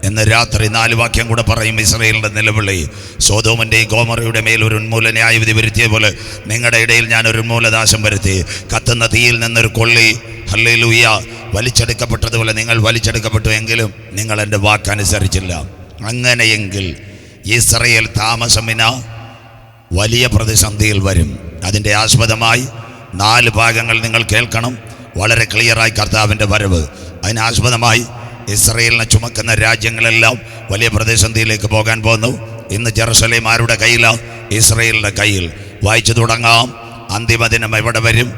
എന്ന് രാത്രി 4 വാക്യം കൂടെ പറയും. ഇസ്രായേലിൻ്റെ നിലവിളി സൊദോമിൻ്റെയും ഗോമോറയുടെ മേൽ ഒരു ഉന്മൂല ന്യായവിധി വരുത്തിയ പോലെ നിങ്ങളുടെ ഇടയിൽ ഞാൻ ഒരു ഉന്മൂലനാശം വരുത്തി. കത്തുന്ന തീയിൽ നിന്നൊരു കൊള്ളി ഹല്ലേലൂയ വലിച്ചെടുക്കപ്പെട്ടതുപോലെ നിങ്ങൾ വലിച്ചെടുക്കപ്പെട്ടു, എങ്കിലും നിങ്ങൾ എൻ്റെ വാക്കനുസരിച്ചില്ല. അങ്ങനെയെങ്കിൽ ഇസ്രായേൽ താമസമിന വലിയ പ്രതിസന്ധിയിൽ വരും. അതിൻ്റെ ആസ്പദമായി 4 ഭാഗങ്ങൾ നിങ്ങൾ കേൾക്കണം. വളരെ ക്ലിയറായി കർത്താവിൻ്റെ വരവ്. അതിനാസ്പദമായി ഇസ്രായേലിനെ ചുമക്കുന്ന രാജ്യങ്ങളെല്ലാം വലിയ പ്രതിസന്ധിയിലേക്ക് പോകാൻ പോകുന്നു. ഇന്ന് ജെറുസലേം ആരുടെ കയ്യിലാണ്? ഇസ്രായേലിൻ്റെ കയ്യിൽ. വായിച്ചു തുടങ്ങാം. അന്തിമദിനം എവിടെ വരും?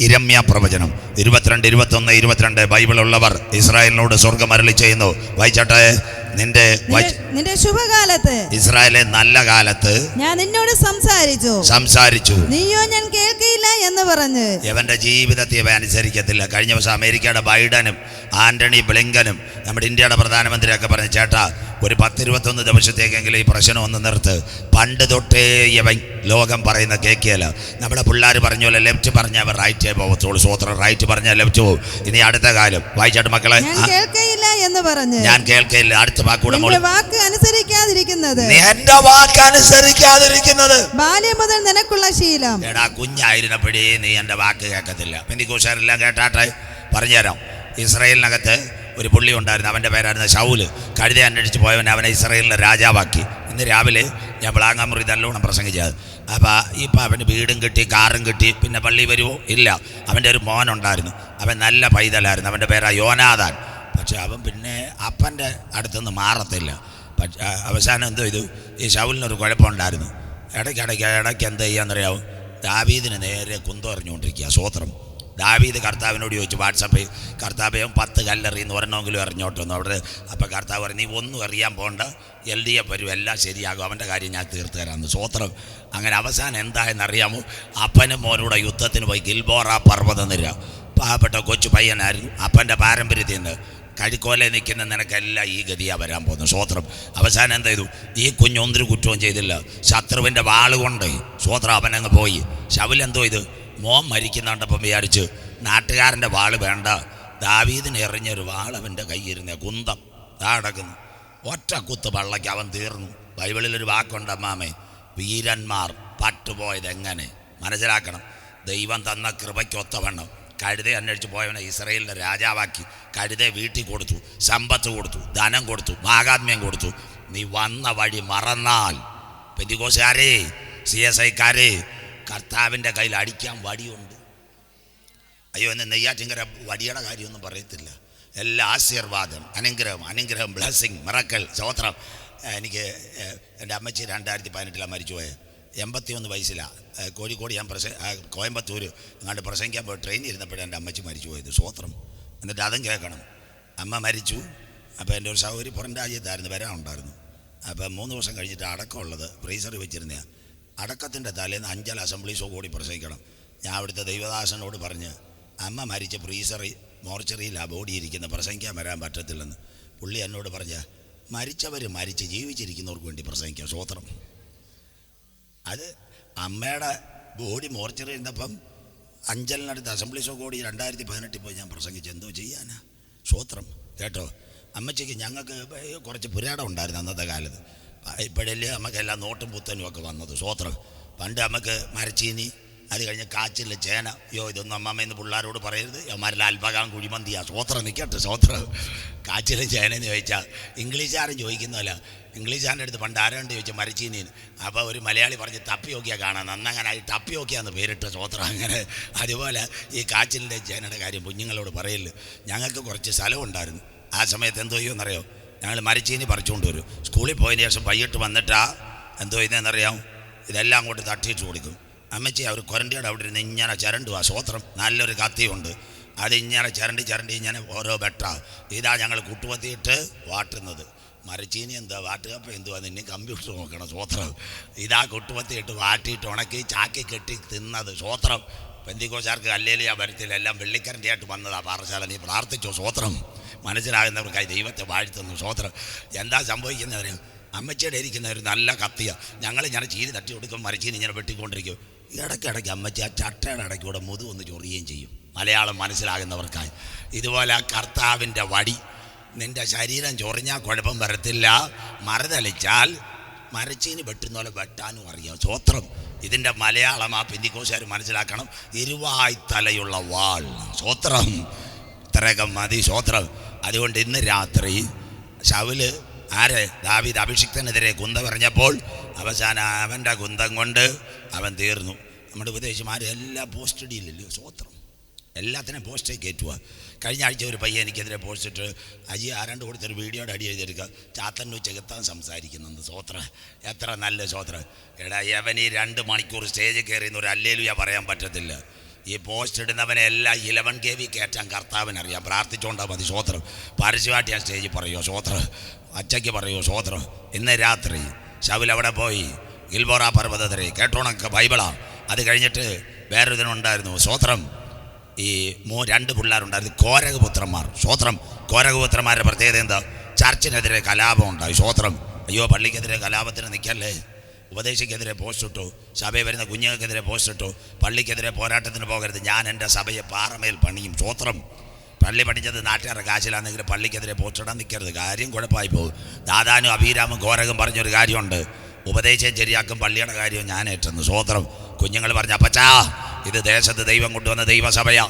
ഇരമ്യ പ്രവചനം 22, 21, 22. ബൈബിളുള്ളവർ ഇസ്രായേലിനോട് സ്വർഗം അരുളി ചെയ്യുന്നു. വായിച്ചട്ടെ. നിന്റെ ശുഭകാലത്ത് ഇസ്രായേലെ നല്ല കാലത്ത് ഞാൻ നിന്നോട് സംസാരിച്ചു, നീയോ ഞാൻ കേൾക്കില്ല എന്ന് പറഞ്ഞ്. ഇവന്റെ ജീവിതത്തെ ഇവ അനുസരിക്കത്തില്ല. കഴിഞ്ഞ ദിവസം അമേരിക്കയുടെ ബൈഡനും ആന്റണി ബ്ലിങ്കനും നമ്മുടെ ഇന്ത്യയുടെ പ്രധാനമന്ത്രിയൊക്കെ പറഞ്ഞു, ചേട്ടാ ഒരു 10-21 ദിവസത്തേക്കെങ്കിലും ഈ പ്രശ്നം ഒന്ന് നിർത്ത്. പണ്ട് തൊട്ടേ ഇവൻ ലോകം പറയുന്ന കേൾക്കിയല്ല. നമ്മുടെ പിള്ളേർ പറഞ്ഞ പോലെ ലെഫ്റ്റ് പറഞ്ഞാൽ അവർ റൈറ്റേ പോകത്തുള്ളൂ. സ്വോത്രം. റൈറ്റ് പറഞ്ഞാൽ ലെഫ്റ്റ് പോകും. ഇനി അടുത്ത കാലം വായിച്ചാട്ട് മക്കളെ. ഞാൻ കേൾക്കയില്ല എന്ന് പറഞ്ഞ്. ഞാൻ കേൾക്കയില്ല. അടുത്ത വാക്കൂടെ വാക്ക് അനുസരിക്കാതിരിക്കുന്നത്. എന്റെ വാക്ക് അനുസരിക്കാതിരിക്കുന്നത് ബാല്യം മുതൽ നിനക്കുള്ള ശീലം. എടാ കുഞ്ഞായിരുന്നപ്പോഴേ നീ എന്റെ വാക്ക് കേൾക്കത്തില്ല. പെന്തിക്കോസ്തുകാരെല്ലാം കേട്ടാട്ടെ പറഞ്ഞുതരാം. ഇസ്രായേലിനകത്ത് ഒരു പുള്ളി ഉണ്ടായിരുന്നു. അവൻ്റെ പേരായിരുന്നു ശൗല്. കഴുത അന്വേഷിച്ച് പോയവൻ അവനെ ഇസ്രായേലിലെ രാജാവാക്കി. ഇന്ന് രാവിലെ ഞാൻ പ്ലാങ്ങാമുറി നല്ലോണം പ്രസംഗിച്ചത്. അപ്പോൾ ഇപ്പം അവന് വീടും കിട്ടി, കാറും കിട്ടി. പിന്നെ പള്ളി വരുമോ? ഇല്ല. അവൻ്റെ ഒരു മോനുണ്ടായിരുന്നു. അവൻ നല്ല പൈതലായിരുന്നു. അവൻ്റെ പേരാ യോനാഥാൻ. പക്ഷെ അവൻ പിന്നെ അപ്പൻ്റെ അടുത്തുനിന്ന് മാറത്തില്ല. പക്ഷേ അവസാനം എന്തോ ചെയ്തു, ഈ ശൗലിനൊരു കുഴപ്പമുണ്ടായിരുന്നു. ഇടയ്ക്ക് എന്ത് ചെയ്യാന്നറിയാവും, ദാവീദിന് നേരെ കുന്തറിഞ്ഞുകൊണ്ടിരിക്കുക. സ്വോത്രം. ദാവീദ് കർത്താവിനോട് ചോദിച്ചു വാട്സപ്പിൽ, കർത്താവ് 10 കല്ലെറിയുന്ന ഒരെണ്ണമെങ്കിലും എറിഞ്ഞോട്ടൊന്നു അവിടെ. അപ്പോൾ കർത്താവ് പറഞ്ഞു, നീ ഒന്നും എറിയാൻ പോകണ്ട, LDF വരും, എല്ലാം ശരിയാകും, അവൻ്റെ കാര്യം ഞാൻ തീർത്ത് തരാമെന്ന്. സ്വോത്രം. അങ്ങനെ അവസാനം എന്തായെന്നറിയാമോ, അപ്പനും മോനൂടെ യുദ്ധത്തിന് പോയി. ഗിൽബോറ പർവ്വതനിര. പാവപ്പെട്ട കൊച്ചു പയ്യനായിരുന്നു. അപ്പൻ്റെ പാരമ്പര്യത്തിൽ നിന്ന് കഴിക്കോലെ നിൽക്കുന്ന നിനക്കെല്ലാം ഈ ഗതിയാണ് വരാൻ പോകുന്നത്. സ്വോത്രം. അവസാനം എന്ത് ചെയ്തു, ഈ കുഞ്ഞൊന്നൊരു കുറ്റവും ചെയ്തില്ല. ശത്രുവിൻ്റെ വാള് കൊണ്ട് സ്വോത്രം അവനങ്ങ് പോയി. ശൗലെന്തോ ഇത് മോൻ മരിക്കുന്നുണ്ടപ്പം വിചാരിച്ച് നാട്ടുകാരൻ്റെ വാള് വേണ്ട, ദാവീദിന് എറിഞ്ഞൊരു വാൾ അവൻ്റെ കയ്യിരുന്ന കുന്തം കിടക്കുന്നു. ഒറ്റ കുത്ത് വള്ളയ്ക്ക് അവൻ തീർന്നു. ബൈബിളിലൊരു വാക്കുണ്ട് അമ്മാമേ, വീരന്മാർ പട്ടുപോയത് എങ്ങനെ മനസ്സിലാക്കണം. ദൈവം തന്ന കൃപയ്ക്കൊത്തവണ്ണം കഴുത അന്വേഷിച്ച് പോയവനെ ഇസ്രായേലിൻ്റെ രാജാവാക്കി. കഴുത വീട്ടിൽ കൊടുത്തു, സമ്പത്ത് കൊടുത്തു, ധനം കൊടുത്തു, മാഹാത്മ്യം കൊടുത്തു. നീ വന്ന വഴി മറന്നാൽ, പെന്തിക്കോസ്തുകാരേ, CSIക്കാരേ, കർത്താവിൻ്റെ കയ്യിൽ അടിക്കാൻ വടിയുണ്ട്. അയ്യോ, എന്ന് നെയ്യാറ്റിങ്കര വടിയുടെ കാര്യമൊന്നും പറയത്തില്ല. എല്ലാ ആശീർവാദം, അനുഗ്രഹം, ബ്ലെസ്സിങ്, മിറക്കിൾ, സ്തോത്രം. എനിക്ക് എൻ്റെ അമ്മച്ചി 2018 മരിച്ചു പോയത്. 81 വയസ്സിലാണ്. കോഴിക്കോട് ഞാൻ കോയമ്പത്തൂർ അങ്ങോട്ട് പ്രസംഗിക്കാൻ പോയി ട്രെയിനിൽ ഇരുന്നപ്പോഴാണ് എൻ്റെ അമ്മച്ചി മരിച്ചു പോയത്. സ്വോത്രം. എന്നിട്ട് അതും കേൾക്കണം. അമ്മ മരിച്ചു. അപ്പോൾ എൻ്റെ ഒരു സഹോദരി പുറം രാജ്യത്തായിരുന്നു, വരാനുണ്ടായിരുന്നു. അപ്പോൾ 3 ദിവസം കഴിഞ്ഞിട്ട് അടക്കമുള്ളത് ഫ്രീസറിൽ വെച്ചിരുന്നതാണ്. അടക്കത്തിൻ്റെ തലേന്ന് 5 അസംബ്ലീസോ കൂടി പ്രസംഗിക്കണം. ഞാൻ അവിടുത്തെ ദൈവദാസനോട് പറഞ്ഞ്, അമ്മ മരിച്ച ഫ്രീസറിൽ മോർച്ചറിയിലാണ് ബോഡി ഇരിക്കുന്നത്, പ്രസംഗിക്കാൻ വരാൻ പറ്റത്തില്ലെന്ന്. പുള്ളി എന്നോട് പറഞ്ഞ, മരിച്ചവർ മരിച്ച് ജീവിച്ചിരിക്കുന്നവർക്ക് വേണ്ടി പ്രസംഗിക്കാം. സ്വോത്രം. അത് അമ്മയുടെ ബോഡി മോർച്ചറി ഇരുന്നപ്പം അഞ്ചലിനടുത്ത് അസംബ്ലീസോ കൂടി 2018 പോയി ഞാൻ പ്രസംഗിച്ചു. എന്തോ ചെയ്യാനാ? സ്വോത്രം. കേട്ടോ, അമ്മച്ചിക്ക് ഞങ്ങൾക്ക് കുറച്ച് പുരാടം ഉണ്ടായിരുന്നു അന്നത്തെ കാലത്ത്. ഇപ്പോഴല്ലേ നമുക്കെല്ലാം നോട്ടും പുത്തനും ഒക്കെ വന്നത്. സ്വോത്രം. പണ്ട് നമുക്ക് മരച്ചീനി, അത് കഴിഞ്ഞ് കാച്ചിൽ, ചേന. അയ്യോ, ഇതൊന്നും അമ്മമ്മയെന്ന് പിള്ളേരോട് പറയരുത്, അവന്മാരെല്ലാം അൽപകാം കുഴിമന്തിയാ. സ്വോത്രം. നിൽക്കട്ടെ. സ്വോത്രം. കാച്ചിലും ചേനയെന്ന് ചോദിച്ചാൽ ഇംഗ്ലീഷുകാരൻ ചോദിക്കുന്നതല്ല. ഇംഗ്ലീഷുകാരൻ്റെ അടുത്ത് പണ്ട് ആരാണ്ട് ചോദിച്ചാൽ മരച്ചീനിന്ന്. അപ്പോൾ ഒരു മലയാളി പറഞ്ഞ് തപ്പിയോക്കിയാൽ കാണാൻ, നന്നങ്ങനായി തപ്പിയോക്കിയാന്ന് പേരിട്ട്. സ്വോത്രം. അങ്ങനെ അതുപോലെ ഈ കാച്ചിലിൻ്റെ ചേനയുടെ കാര്യം കുഞ്ഞുങ്ങളോട് പറയില്ല. ഞങ്ങൾക്ക് കുറച്ച് സ്ഥലമുണ്ടായിരുന്നു. ആ സമയത്ത് എന്തോ ചെയ്യുമെന്നറിയോ, ഞങ്ങൾ മരച്ചീനി പറിച്ചുകൊണ്ട് വരും. സ്കൂളിൽ പോയതിന് ശേഷം വൈകിട്ട് വന്നിട്ടാ എന്തോ ചെയ്യുന്നതെന്നറിയാം, ഇതെല്ലാം അങ്ങോട്ട് തട്ടിയിട്ട് കൊടുക്കും. അമ്മച്ചി അവർ കൊരണ്ടിയുടെ അവിടെ ഇരുന്ന് ഇങ്ങനെ ചരണ്ടുവാ. സ്വോത്രം. നല്ലൊരു കത്തിയുണ്ട്, അത് ഇങ്ങനെ ചരണ്ടി ഇങ്ങനെ ഓരോ ബെട്ട. ഇതാ ഞങ്ങൾ കുട്ടുപത്തിയിട്ട് വാട്ടുന്നത്. മരച്ചീനി എന്താ വാട്ടുകപ്പ എന്തുവാ, നിന്നെ കമ്പ്യൂട്ടർ നോക്കണം. സ്വോത്രം. ഇതാ കുട്ടുപത്തിയിട്ട് വാട്ടിയിട്ട് ഉണക്കി ചാക്കി കെട്ടി തിന്നത്. സ്വോത്രം. പെന്തിക്കോസ്തുകാർക്ക് അല്ലേലിയാ വരത്തില്ല, എല്ലാം വെള്ളിക്കരണ്ടിയായിട്ട് വന്നതാ പാറശാല. നീ പ്രാർത്ഥിച്ചോ. സ്വോത്രം. മനസ്സിലാകുന്നവർക്കായി ദൈവത്തെ വാഴ്ത്തുന്നു. സ്വോത്രം. എന്താ സംഭവിക്കുന്നവരും, അമ്മച്ചിയുടെ ഇരിക്കുന്ന ഒരു നല്ല കത്തിയാണ്. ഞങ്ങളിങ്ങനെ ചീനി തട്ടി കൊടുക്കും, മരച്ചീനി ഇങ്ങനെ വെട്ടിക്കൊണ്ടിരിക്കും. ഇടയ്ക്കിടയ്ക്ക് അമ്മച്ചി ആ ചട്ടയുടെ ഇടയ്ക്കൂടെ മുതു ഒന്ന് ചൊറിയുകയും ചെയ്യും. മലയാളം മനസ്സിലാകുന്നവർക്കായി. ഇതുപോലെ ആ കർത്താവിൻ്റെ വടി നിന്റെ ശരീരം ചൊറിഞ്ഞാൽ കുഴപ്പം വരത്തില്ല, മറുതളിച്ചാൽ മരച്ചീനി വെട്ടുന്ന പോലെ വെട്ടാനും അറിയാം. സ്വോത്രം. ഇതിൻ്റെ മലയാളം ആ പെന്തിക്കോസുകാർ മനസ്സിലാക്കണം. ഇരുവായ് തലയുള്ള വാൾ. സ്വോത്രം. ഇത്രയൊക്കെ മതി. സ്വോത്രം. അതുകൊണ്ട് ഇന്ന് രാത്രി ശൗല് ദാവീദ് അഭിഷിക്തനെതിരെ കുന്ത പറഞ്ഞപ്പോൾ അവസാനം അവൻ്റെ കുന്തം കൊണ്ട് അവൻ തീർന്നു. നമ്മുടെ ഉപദേശിമാർ എല്ലാം പോസ്റ്റ് ഇടിയില്ലല്ലോ. സ്വോത്രം. എല്ലാത്തിനും പോസ്റ്റേ കയറ്റുക. കഴിഞ്ഞ ആഴ്ച ഒരു പയ്യൻ എനിക്കെതിരെ പോസ്റ്റ് ഇട്ട് അജി ആരാണ്ട് കൊടുത്തൊരു വീഡിയോയുടെ അടി എഴുതിയെടുക്കുക, ചാത്തന്നു ചെകുത്താൻ സംസാരിക്കുന്നുണ്ട്. സ്വോത്രം. എത്ര നല്ല സ്വോത്രം. എടാ യവൻ ഈ 2 മണിക്കൂർ സ്റ്റേജിൽ കയറിയെന്ന് ഒരു ഹല്ലേലൂയ പറയാൻ പറ്റത്തില്ല. ഈ പോസ്റ്റ് ഇടുന്നവനെ എല്ലാം 11 kV കയറ്റാൻ കർത്താവിനറിയാം. പ്രാർത്ഥിച്ചുകൊണ്ടാൽ മതി. സ്വോത്രം. പരസ്യമായിട്ട് ഞാൻ സ്റ്റേജിൽ പറയുമോ? സ്വോത്രം. അച്ചയ്ക്ക് പറയുമോ? സ്വോത്രം. ഇന്ന് രാത്രി ശൗൽ അവിടെ പോയി ഗിൽബോറ പർവ്വതത്തിലെ കേട്ടോണക്ക് ബൈബിളാ. അത് കഴിഞ്ഞിട്ട് വേറൊരുതിനുണ്ടായിരുന്നു. സ്വോത്രം. ഈ 2 പിള്ളേരുണ്ടായിരുന്നു, കോരകപുത്രന്മാർ. സ്വോത്രം. കോരകപുത്രന്മാരുടെ പ്രത്യേകത എന്താ? ചർച്ചിനെതിരെ കലാപം ഉണ്ടായി. സ്വോത്രം. അയ്യോ, പള്ളിക്കെതിരെ കലാപത്തിന് നിൽക്കല്ലേ. ഉപദേശിക്കെതിരെ പോസ്റ്റ് ഇട്ടു, സഭയിൽ വരുന്ന കുഞ്ഞുങ്ങൾക്കെതിരെ പോസ്റ്റ് ഇട്ടു, പള്ളിക്കെതിരെ പോരാട്ടത്തിന് പോകരുത്, ഞാൻ എൻ്റെ സഭയെ പാറമേൽ പണിയും. സ്വോത്രം. പള്ളി പഠിച്ചത് നാട്ടുകാരുടെ കാശിലാണെങ്കിൽ പള്ളിക്കെതിരെ പോസ്റ്റ് ഇടാൻ നിൽക്കരുത്, കാര്യം കുഴപ്പമായി പോകും. ദാദാനും അബീരാമും കോരകും പറഞ്ഞൊരു കാര്യമുണ്ട്, ഉപദേശം ശരിയാക്കും, പള്ളിയുടെ കാര്യം ഞാൻ ഏറ്റെന്ന്. സ്വോത്രം. കുഞ്ഞുങ്ങൾ പറഞ്ഞു, അപ്പച്ചാ ഇത് ദേശത്ത് ദൈവം കൊണ്ടുവന്ന ദൈവസഭയാ,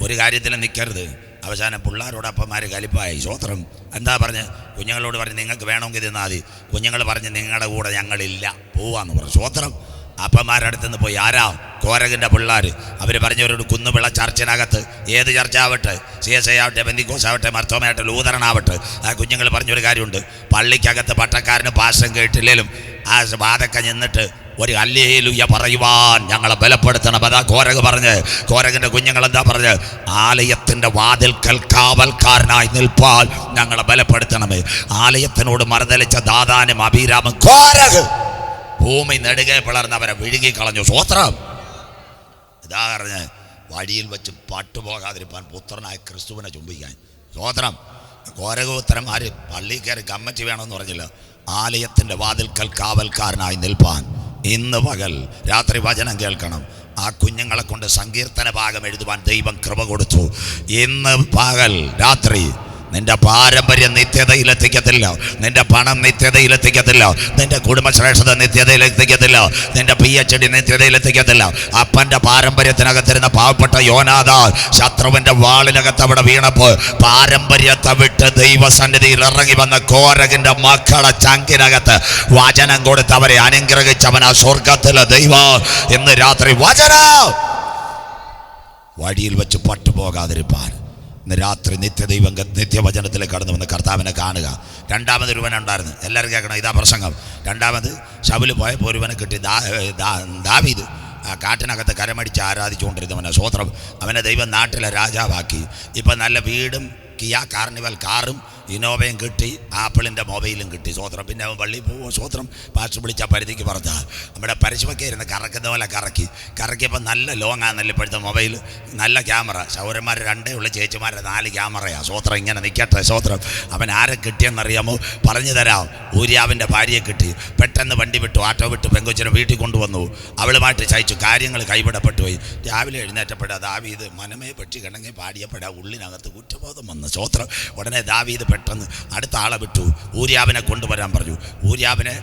ഒരു കാര്യത്തിലും നിൽക്കരുത്. അവസാനം പിള്ളേരോടപ്പന്മാർ കലിപ്പായി. സ്വോത്രം. എന്താ പറഞ്ഞ്? കുഞ്ഞുങ്ങളോട് പറഞ്ഞ് നിങ്ങൾക്ക് വേണമെങ്കിൽ തിന്നാൽ മതി. കുഞ്ഞുങ്ങൾ പറഞ്ഞ് നിങ്ങളുടെ കൂടെ ഞങ്ങളില്ല, പോവാന്ന് പറഞ്ഞു. സ്വോത്രം. അപ്പന്മാരുടെ അടുത്തുനിന്ന് പോയി. ആരാ? കോരകിൻ്റെ പിള്ളേർ. അവർ പറഞ്ഞവരോട് കുന്നുപിള്ള ചർച്ചിനകത്ത്, ഏത് ചർച്ചാവട്ടെ, CSI ആവട്ടെ, പെന്തിക്കോസ് ആവട്ടെ, മർത്തോമയാവട്ടെ, ലൂതറനാവട്ടെ, ആ കുഞ്ഞുങ്ങൾ പറഞ്ഞൊരു കാര്യമുണ്ട്, പള്ളിക്കകത്ത് പട്ടക്കാരന് പാശം കേട്ടില്ലേലും ആ വാതൊക്കെ നിന്നിട്ട് ഒരു ഹല്ലേലൂയ പറയുവാൻ ഞങ്ങളെ ബലപ്പെടുത്തണം. അതാ കോരക് പറഞ്ഞ്. കോരകിൻ്റെ കുഞ്ഞുങ്ങൾ എന്താ പറഞ്ഞ്? ആലയത്തിൻ്റെ വാതിൽക്കൽ കാവൽക്കാരനായി നിൽപ്പാൽ ഞങ്ങളെ ബലപ്പെടുത്തണമേ. ആലയത്തിനോട് മറുതലിച്ച ദാദാനും അബീരാമും കോരക് ഭൂമി നെടുകെ പിളർന്നവരെ വിഴുങ്ങിക്കളഞ്ഞു. സ്വോത്രം. ഇതാ പറഞ്ഞ് വഴിയിൽ വെച്ച് പട്ടുപോകാതിരിപ്പാൻ പുത്രനായ ക്രിസ്തുവിനെ ചുംബിക്കാൻ. സ്വോത്രം. കോരകോത്തരന്മാർ പള്ളി കയറി കമ്മിറ്റി വേണമെന്ന് പറഞ്ഞില്ല, ആലയത്തിൻ്റെ വാതിൽക്കൽ കാവൽക്കാരനായി നിൽപ്പാൻ. ഇന്ന് പകൽ രാത്രി വചനം കേൾക്കണം. ആ കുഞ്ഞുങ്ങളെ കൊണ്ട് സങ്കീർത്തന ഭാഗം എഴുതുവാൻ ദൈവം കൃപ കൊടുത്തു. ഇന്ന് പകൽ രാത്രി നിന്റെ പാരമ്പര്യം നിത്യതയിലെത്തിക്കത്തില്ല, നിന്റെ പണം നിത്യതയിലെത്തിക്കത്തില്ല, നിന്റെ കുടുംബശ്രേഷ്ഠത നിത്യതയിലെത്തിക്കത്തില്ല, നിന്റെ PhD നിത്യതയിലെത്തിക്കത്തില്ല. അപ്പൻ്റെ പാരമ്പര്യത്തിനകത്തിരുന്ന പാവപ്പെട്ട യോനാദാൻ ശത്രുവിൻ്റെ വാളിനകത്ത് അവിടെ വീണപ്പോൾ പാരമ്പര്യത്തെ വിട്ട് ദൈവസന്നിധിയിൽ ഇറങ്ങി വന്ന കോരകിൻ്റെ മക്കളെ ചങ്കിനകത്ത് വചനം കൊടുത്ത് അവരെ അനുഗ്രഹിച്ചവൻ ആ സ്വർഗത്തിലെ ദൈവം. ഇന്ന് രാത്രി വചനം വഴിയിൽ വെച്ച് പട്ടുപോകാതിരിപ്പാൻ ഇന്ന് രാത്രി നിത്യവചനത്തിലേക്ക് കടന്നു വന്ന് കർത്താവിനെ കാണുക. രണ്ടാമതൊരുവനുണ്ടായിരുന്നു, എല്ലാവരും കേൾക്കണം, ഇതാ പ്രസംഗം. രണ്ടാമത് ശൗല് പോയപ്പോൾ ഒരുവനെ കിട്ടി, ദാവീദ്. ആ കാട്ടിനകത്ത് കരമടിച്ച് ആരാധിച്ചുകൊണ്ടിരുന്നവനെ. സ്വോത്രം. അവനെ ദൈവം നാട്ടിലെ രാജാവാക്കി. ഇപ്പം നല്ല വീടും കിയ കാർണിവൽ കാറും ഇന്നോവയും കിട്ടി, ആപ്പിളിൻ്റെ മൊബൈലും കിട്ടി. സ്വോത്രം. പിന്നെ അവൻ പള്ളിയിൽ പോവുക. സ്വോത്രം. പാസ്റ്റർ വിളിച്ച പരിധിക്ക് പറഞ്ഞാൽ നമ്മുടെ പരശുമൊക്കെ ഇരുന്ന് കറക്കുന്ന പോലെ കറക്കിയപ്പോൾ നല്ല ലോങ്ങാന്നല്ല ഇപ്പോഴത്തെ മൊബൈൽ, നല്ല ക്യാമറ. ശൗരന്മാർ 2 ഉള്ളു, ചേച്ചിമാരുടെ 4 ക്യാമറയാണ്. സ്വോത്രം. ഇങ്ങനെ നിൽക്കട്ടെ. സ്വോത്രം. അവൻ ആരെ കിട്ടിയെന്നറിയാമോ? പറഞ്ഞു തരാം. ഊര്യാവിൻ്റെ ഭാര്യയെ കിട്ടി. പെട്ടെന്ന് വണ്ടി വിട്ടു, ആട്ടോ വിട്ടു, പെങ്കൊച്ചിനെ വീട്ടിൽ കൊണ്ടുവന്നു. അവളുമായിട്ട് ചയച്ചു. കാര്യങ്ങൾ കൈവിടപ്പെട്ടു പോയി. രാവിലെ എഴുന്നേറ്റപ്പെടാ ദാവീദ് മനമേ പെട്ടി കിടങ്ങി പാടിയപ്പെടാ ഉള്ളിനകത്ത് കുറ്റബോധം വന്നു. സ്വോത്രം. ഉടനെ ദാവീദ് പെട്ടെന്ന് അടുത്ത ആളെ വിട്ടു, ഊര്യാവിനെ കൊണ്ടുവരാൻ പറഞ്ഞു. ഊര്യാവിനെ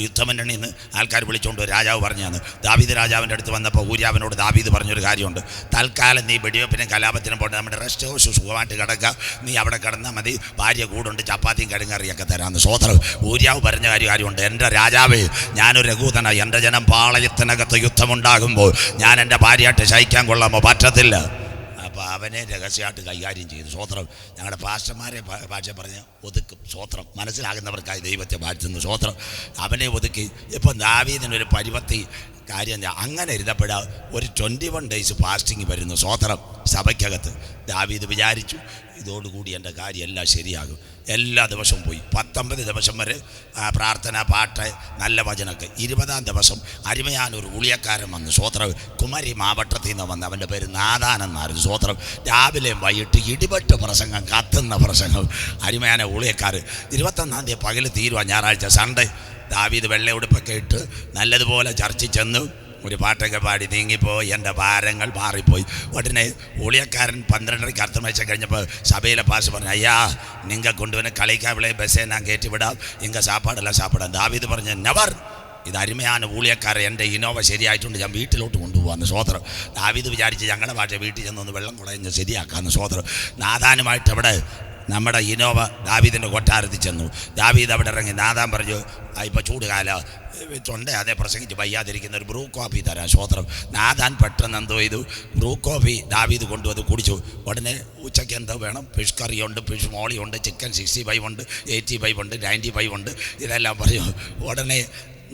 യുദ്ധമന്നണിയിൽ നിന്ന് ആൾക്കാർ വിളിച്ചുകൊണ്ട് രാജാവ് പറഞ്ഞാണ്. ദാവീദ് രാജാവിൻ്റെ അടുത്ത് വന്നപ്പോൾ ഊര്യാവിനോട് ദാവീദ് പറഞ്ഞൊരു കാര്യമുണ്ട്, തൽക്കാലം നീ വെടിവെപ്പിനും കലാപത്തിനും പോട്ടെ, നമ്മുടെ റെസ്റ്റ് ഹൗസ് സുഖമായിട്ട് കിടക്കുക, നീ അവിടെ കിടന്നാൽ മതി, ഭാര്യ കൂടുണ്ട്, ചപ്പാത്തിയും കിഴങ്ങറിയൊക്കെ തരാമെന്ന്. സ്വോത്രം. ഊര്യാവ് പറഞ്ഞ കാര്യമുണ്ട്, എൻ്റെ രാജാവേ, ഞാനൊരു രഘൂതനായി, എൻ്റെ ജനം പാളയത്തിനകത്ത് യുദ്ധമുണ്ടാകുമ്പോൾ ഞാൻ എൻ്റെ ഭാര്യയായിട്ട് ശയിക്കാൻ കൊള്ളാമോ? പറ്റത്തില്ല. അപ്പോൾ അവനെ രഹസ്യമായിട്ട് കൈകാര്യം ചെയ്തു. സ്വോത്രം. ഞങ്ങളുടെ പാസ്റ്റർമാരെ ഭാഷ പറഞ്ഞ് ഒതുക്കും. സ്വോത്രം. മനസ്സിലാകുന്നവർക്കായി ദൈവത്തെ വാഴ്ത്തുന്നു. സ്വോത്രം. അവനെ ഒതുക്കി. ഇപ്പം ദാവീദിനൊരു പരിപത്തി കാര്യം. അങ്ങനെ ഇരുന്നപ്പോഴാ ഒരു 21 days ഫാസ്റ്റിംഗ് വരുന്നു. സ്വോത്രം. സഭയ്ക്കകത്ത് ദാവീദ് വിചാരിച്ചു, ഇതോടുകൂടി എൻ്റെ കാര്യം എല്ലാം ശരിയാകും. എല്ലാ ദിവസവും പോയി. 19 ദിവസം വരെ പ്രാർത്ഥന, പാട്ട്, നല്ല വചനമൊക്കെ. 20ാം ദിവസം അരുമയാനൊരു ഉളിയക്കാരൻ വന്നു. സ്വോത്രം. കുമരി മാവട്ടത്തിൽ നിന്ന് വന്ന്, അവൻ്റെ പേര് നാദാനെന്നായിരുന്നു. സ്വോത്രം. രാവിലെയും വൈകിട്ട് ഇടിപെട്ട് പ്രസംഗം, കത്തുന്ന പ്രസംഗം. അരുമയാന ഉളിയക്കാർ. 21ാം തീയതി പകൽ തീരുവാ, ഞായറാഴ്ച സൺഡേ. ദാവീദ് വെള്ള ഉടുപ്പൊക്കെ ഇട്ട് നല്ലതുപോലെ ചർച്ചിൽ ചെന്ന് ഒരു പാട്ടൊക്കെ പാടി നീങ്ങിപ്പോയി, എൻ്റെ ഭാരങ്ങൾ മാറിപ്പോയി. ഉടനെ ഊളിയക്കാരൻ 12:30 അർത്ഥമേച്ച കഴിഞ്ഞപ്പോൾ സഭയിലെ പാസ് പറഞ്ഞു, അയ്യാ നിങ്ങൾ കൊണ്ടുവന്ന് കളിക്കാവിളെ ബസ്സേ ഞാൻ കയറ്റി വിടാം, ഇങ്ങ സാപ്പാടെല്ലാം സാപ്പിടാം. ദാവീദ് പറഞ്ഞു, നെവർ, ഇത് അരുമയാണ് ഊളിയക്കാരൻ, എൻ്റെ ഇനോവ ശരിയായിട്ടുണ്ട്, ഞാൻ വീട്ടിലോട്ട് കൊണ്ടുപോകാമെന്ന്. സ്വോത്രം. ദാവീദ് വിചാരിച്ച് ഞങ്ങളുടെ ഭാഷ വീട്ടിൽ ചെന്നൊന്ന് വെള്ളം കുളഞ്ഞ് ശരിയാക്കാമെന്ന്. സ്വോത്രം. നാഥാനുമായിട്ട് അവിടെ നമ്മുടെ ഇനോവ ദാവീദിൻ്റെ കൊട്ടാരത്തിൽ ചെന്നു. ദാവീദ് അവിടെ ഇറങ്ങി. നാഥാൻ പറഞ്ഞു, ഇപ്പോൾ ചൂടുകാല തൊണ്ട അതേ പ്രസംഗിച്ച് വയ്യാതിരിക്കുന്ന ഒരു ബ്രൂ കോഫി തരാം. സ്വോത്രം. നാഥാൻ പെട്ടെന്ന് എന്തോ ചെയ്തു, ബ്രൂ കോഫി ദാവീദ് കൊണ്ടുവന്ന് കുടിച്ചു. ഉടനെ ഉച്ചയ്ക്ക് എന്തോ വേണം, ഫിഷ് കറിയുണ്ട്, ഫിഷ് മോളിയുണ്ട്, ചിക്കൻ 65 ഉണ്ട്, 85 ഉണ്ട്, 95 ഉണ്ട്, ഇതെല്ലാം പറഞ്ഞു. ഉടനെ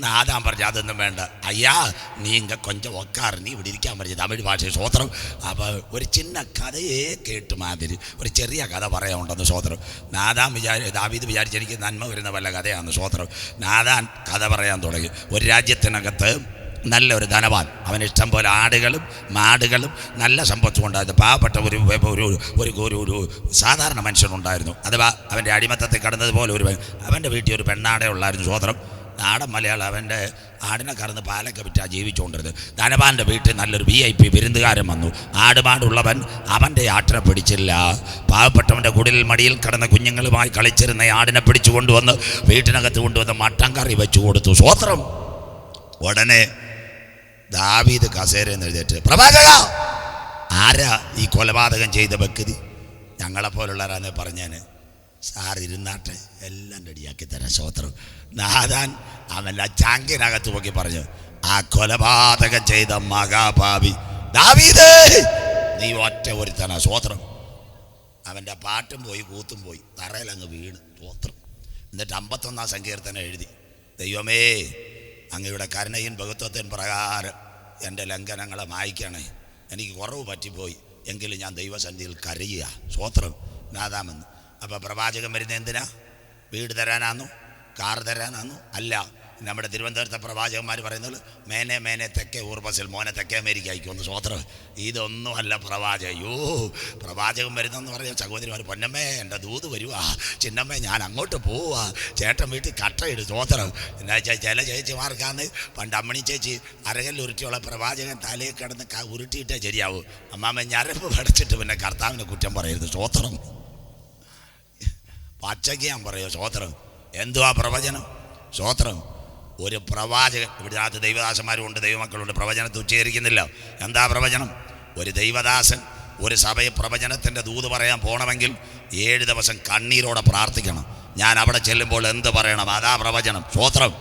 നാദാൻ പറഞ്ഞു, അതൊന്നും വേണ്ട അയ്യാ, നീ ഇങ്ങ കൊഞ്ചം ഒക്കാറ്, നീ ഇവിടെ ഇരിക്കാൻ പറഞ്ഞു തമിഴ് ഭാഷ. സ്വോത്രം. അപ്പോൾ ഒരു ചിന്ന കഥയെ കേട്ട് മാതിരി ഒരു ചെറിയ കഥ പറയാനുണ്ടെന്ന്. സ്വോത്രം. ദാവീദ് വിചാരിച്ച് എനിക്ക് നന്മ വരുന്ന വല്ല കഥയാണ്. സ്വോത്രം. നാദാൻ കഥ പറയാൻ തുടങ്ങി. ഒരു രാജ്യത്തിനകത്ത് നല്ലൊരു ധനവാൻ, അവന് ഇഷ്ടം പോലെ ആടുകളും മാടുകളും നല്ല സമ്പത്തും ഉണ്ടായിരുന്നു. പാവപ്പെട്ട ഒരു സാധാരണ മനുഷ്യനുണ്ടായിരുന്നു. അഥവാ അവൻ്റെ അടിമത്തത്തിൽ കടന്നതുപോലെ അവൻ്റെ വീട്ടിൽ ഒരു പെണ്ണാടേ ഉള്ളായിരുന്നു. സ്വോത്രം. നാടൻ മലയാളം അവൻ്റെ ആടിനെ കറന്ന് പാലൊക്കെ വിറ്റാണ് ജീവിച്ചുകൊണ്ടിരുന്നത്. ധനവാൻ്റെ വീട്ടിൽ നല്ലൊരു VIP വിരുന്നുകാരൻ വന്നു. ആടുമാടുള്ളവൻ അവൻ്റെ ആട്ടിനെ പിടിച്ചില്ല. പാവപ്പെട്ടവൻ്റെ കുടിൽ മടിയിൽ കിടന്ന കുഞ്ഞുങ്ങളുമായി കളിച്ചിരുന്ന ആടിനെ പിടിച്ചു കൊണ്ടുവന്ന് വീട്ടിനകത്ത് കൊണ്ടുവന്ന് മട്ടൻ കറി വെച്ചു കൊടുത്തു. സ്വോത്രം. ഉടനെ ദാവീദ് കസേരയിൽ എഴുന്നേറ്റ്, പ്രവാചക, ആരാ ഈ കൊലപാതകം ചെയ്ത വ്യക്തി? ഞങ്ങളെപ്പോലുള്ളവരാന്ന് പറഞ്ഞേന്. സാർ ഇരുന്നാട്ടെ, എല്ലാം റെഡിയാക്കി തരാം. സ്വോത്രം. നാഥാൻ അവൻ്റെ ചാങ്കിനകത്ത് നോക്കി പറഞ്ഞു, ആ കൊലപാതകം ചെയ്ത മഹാപാപി ദാവീദേ, നീ ഒറ്റ ഒരുത്തനാ. സ്വോത്രം. അവൻ്റെ പാട്ടും പോയി കൂത്തും പോയി, തറയിലങ്ങ് വീണ്. സ്വോത്രം. എന്നിട്ട് 51-ാം സങ്കീർത്തനം എഴുതി, ദൈവമേ അങ്ങയുടെ കരുണയും ബഹുത്വത്തിൻ പ്രകാരം എൻ്റെ ലംഘനങ്ങളെ മായ്ക്കണേ, എനിക്ക് കുറവ് പറ്റിപ്പോയി, എങ്കിലും ഞാൻ ദൈവസന്നിധിയിൽ കരയുക. സ്വോത്രം. നാദാമെന്ന്. അപ്പോൾ പ്രവാചകൻ വരുന്നത് എന്തിനാ? വീട് തരാനാന്നോ, കാർ തരാനാന്നോ? അല്ല. നമ്മുടെ തിരുവനന്തപുരത്തെ പ്രവാചകന്മാർ പറയുന്നത് മേനെ മേനെ തെക്കേ ഊർബസിൽ, മോനെ തെക്കേ അമേരിക്ക അയക്കുമെന്ന്. സ്വോത്രം. ഇതൊന്നുമല്ല പ്രവാചകൻ. പ്രവാചകൻ വരുന്നെന്ന് പറയാം. സഹോദരിമാർ, പൊന്നമ്മേ എൻ്റെ ദൂത് വരുവാ, ചിന്നമ്മേ ഞാൻ അങ്ങോട്ട് പോവാ, ചേട്ടൻ വീട്ടിൽ കട്ടയിടും. സ്വോത്രം. എന്താ വെച്ചാൽ ചില ചേച്ചിമാർക്കാന്ന് പണ്ട് അമ്മണി ചേച്ചി അരകല്ല് ഉരുട്ടിയുള്ള പ്രവാചകൻ തലയിൽ കിടന്ന് ഉരുട്ടിയിട്ടേ ശരിയാവൂ. അമ്മാമ്മ ഞരമ്പ് പഠിച്ചിട്ട് പിന്നെ കർത്താവിനെ കുറ്റം പറയരുത്. സ്വോത്രം. പച്ചയ്ക്ക് ഞാൻ പറയോ. സ്വോത്രം. എന്തുവാ പ്രവചനം? സ്വോത്രം. ഒരു പ്രവാചകൻ, ഇവിടെ അകത്ത് ദൈവദാസന്മാരുണ്ട്, ദൈവമക്കളുണ്ട്, പ്രവചനത്തെ ഉച്ചരിക്കുന്നില്ല. എന്താ പ്രവചനം? ഒരു ദൈവദാസൻ ഒരു സഭയെ പ്രവചനത്തിൻ്റെ ദൂത് പറയാൻ പോകണമെങ്കിൽ 7 ദിവസം കണ്ണീരോടെ പ്രാർത്ഥിക്കണം. ഞാൻ അവിടെ ചെല്ലുമ്പോൾ എന്ത് പറയണം, അതാ പ്രവചനം. സ്വോത്രം.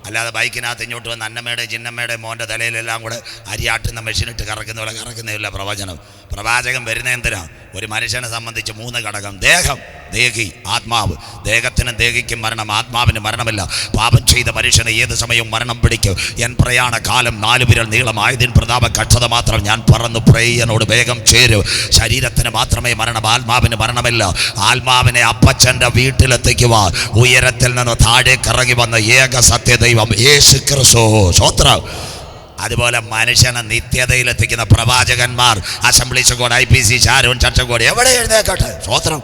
അല്ലാതെ ബൈക്കിനകത്ത് ഇങ്ങോട്ട് വന്ന് അന്നമ്മയുടെ ചിന്നമ്മയുടെ മോൻ്റെ തലയിലെല്ലാം കൂടെ അരിയാട്ടുന്ന മെഷീനിട്ട് കറക്കുന്ന പോലെ കറക്കുന്നില്ല പ്രവചനം. പ്രവാചകൻ വരുന്ന എന്തിനാ? ഒരു മനുഷ്യനെ സംബന്ധിച്ച് 3 ഘടകം: ദേഹം, ദേഹി, ആത്മാവ്. ദേഹത്തിനും ദേഹിക്കും മരണം, ആത്മാവിന് മരണമില്ല. പാപം ചെയ്ത മനുഷ്യന് ഏത് സമയവും മരണം പിടിക്കും. എൻ പ്രയാണ കാലം 4 വിരൽ നീളമായതിൻ പ്രതാപ കക്ഷത മാത്രം ഞാൻ പറന്നു പ്രേയനോട് വേഗം ചേരും. ശരീരത്തിന് മാത്രമേ മരണം, ആത്മാവിന് മരണമില്ല. ആത്മാവിനെ അപ്പച്ചൻ്റെ വീട്ടിലെത്തിക്കുക. ഉയരത്തിൽ നിന്ന് താഴേക്ക് ഇറങ്ങി വന്ന ഏക സത്യദൈവം യേശു ക്രിസ്തു. സ്വോത്രം. അതുപോലെ മനുഷ്യനെ നിത്യതയിലെത്തിക്കുന്ന പ്രവാചകന്മാർ, അസംബ്ലീസ് കോഡ്, IPC, ഷാരോൺ, ചർച്ചകോട്, എവിടെ എഴുന്നേക്കട്ടെ. സ്വോത്രം.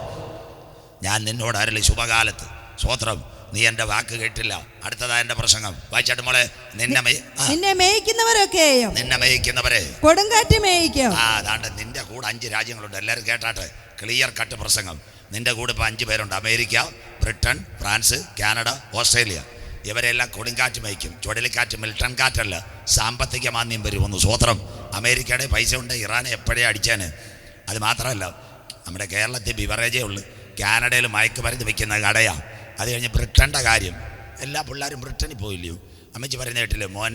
ഞാൻ നിന്നോട് അരളി ശുഭകാലത്ത്. സ്വോത്രം. നീ എൻ്റെ വാക്ക് കേട്ടില്ല. അടുത്തതാ എൻ്റെ പ്രസംഗം. വായിച്ചാട്ട് മോളെ. നിന്നെ മേയ്ക്കുന്നവരൊക്കെയും നിന്നെ മേയ്ക്കുന്നവരെ കൊടുങ്കാറ്റ് മേയ്ക്കും. അതാണ്ട് നിന്റെ കൂടെ 5 രാജ്യങ്ങളുണ്ട്. എല്ലാവരും കേട്ടാട്ടെ. ക്ലിയർ കട്ട് പ്രസംഗം. നിന്റെ കൂടെ ഇപ്പോൾ 5 പേരുണ്ട്. America, Britain, France, Canada, Australia. ഇവരെല്ലാം കൊടുങ്കാറ്റ് മേയ്ക്കും. ചുഴലിക്കാറ്റ്, മിൽട്ടൺ കാറ്റല്ല, സാമ്പത്തിക മാന്ദ്യം വരുമെന്ന്. സ്വോത്രം. അമേരിക്കയുടെ പൈസ ഉണ്ട്, ഇറാനെ എപ്പോഴേ അടിച്ചാന്. അത് മാത്രമല്ല, നമ്മുടെ കേരളത്തിൽ ബിവറേജേ ഉള്ളു. കാനഡയിൽ മയക്കുമരുന്ന് വയ്ക്കുന്ന കടയാണ്. അത് കഴിഞ്ഞ് ബ്രിട്ടൻ്റെ കാര്യം. എല്ലാ പിള്ളേരും ബ്രിട്ടനിൽ പോയില്ലയോ? അമ്മച്ചി പറയുന്ന കേട്ടില്ലേ? മോൻ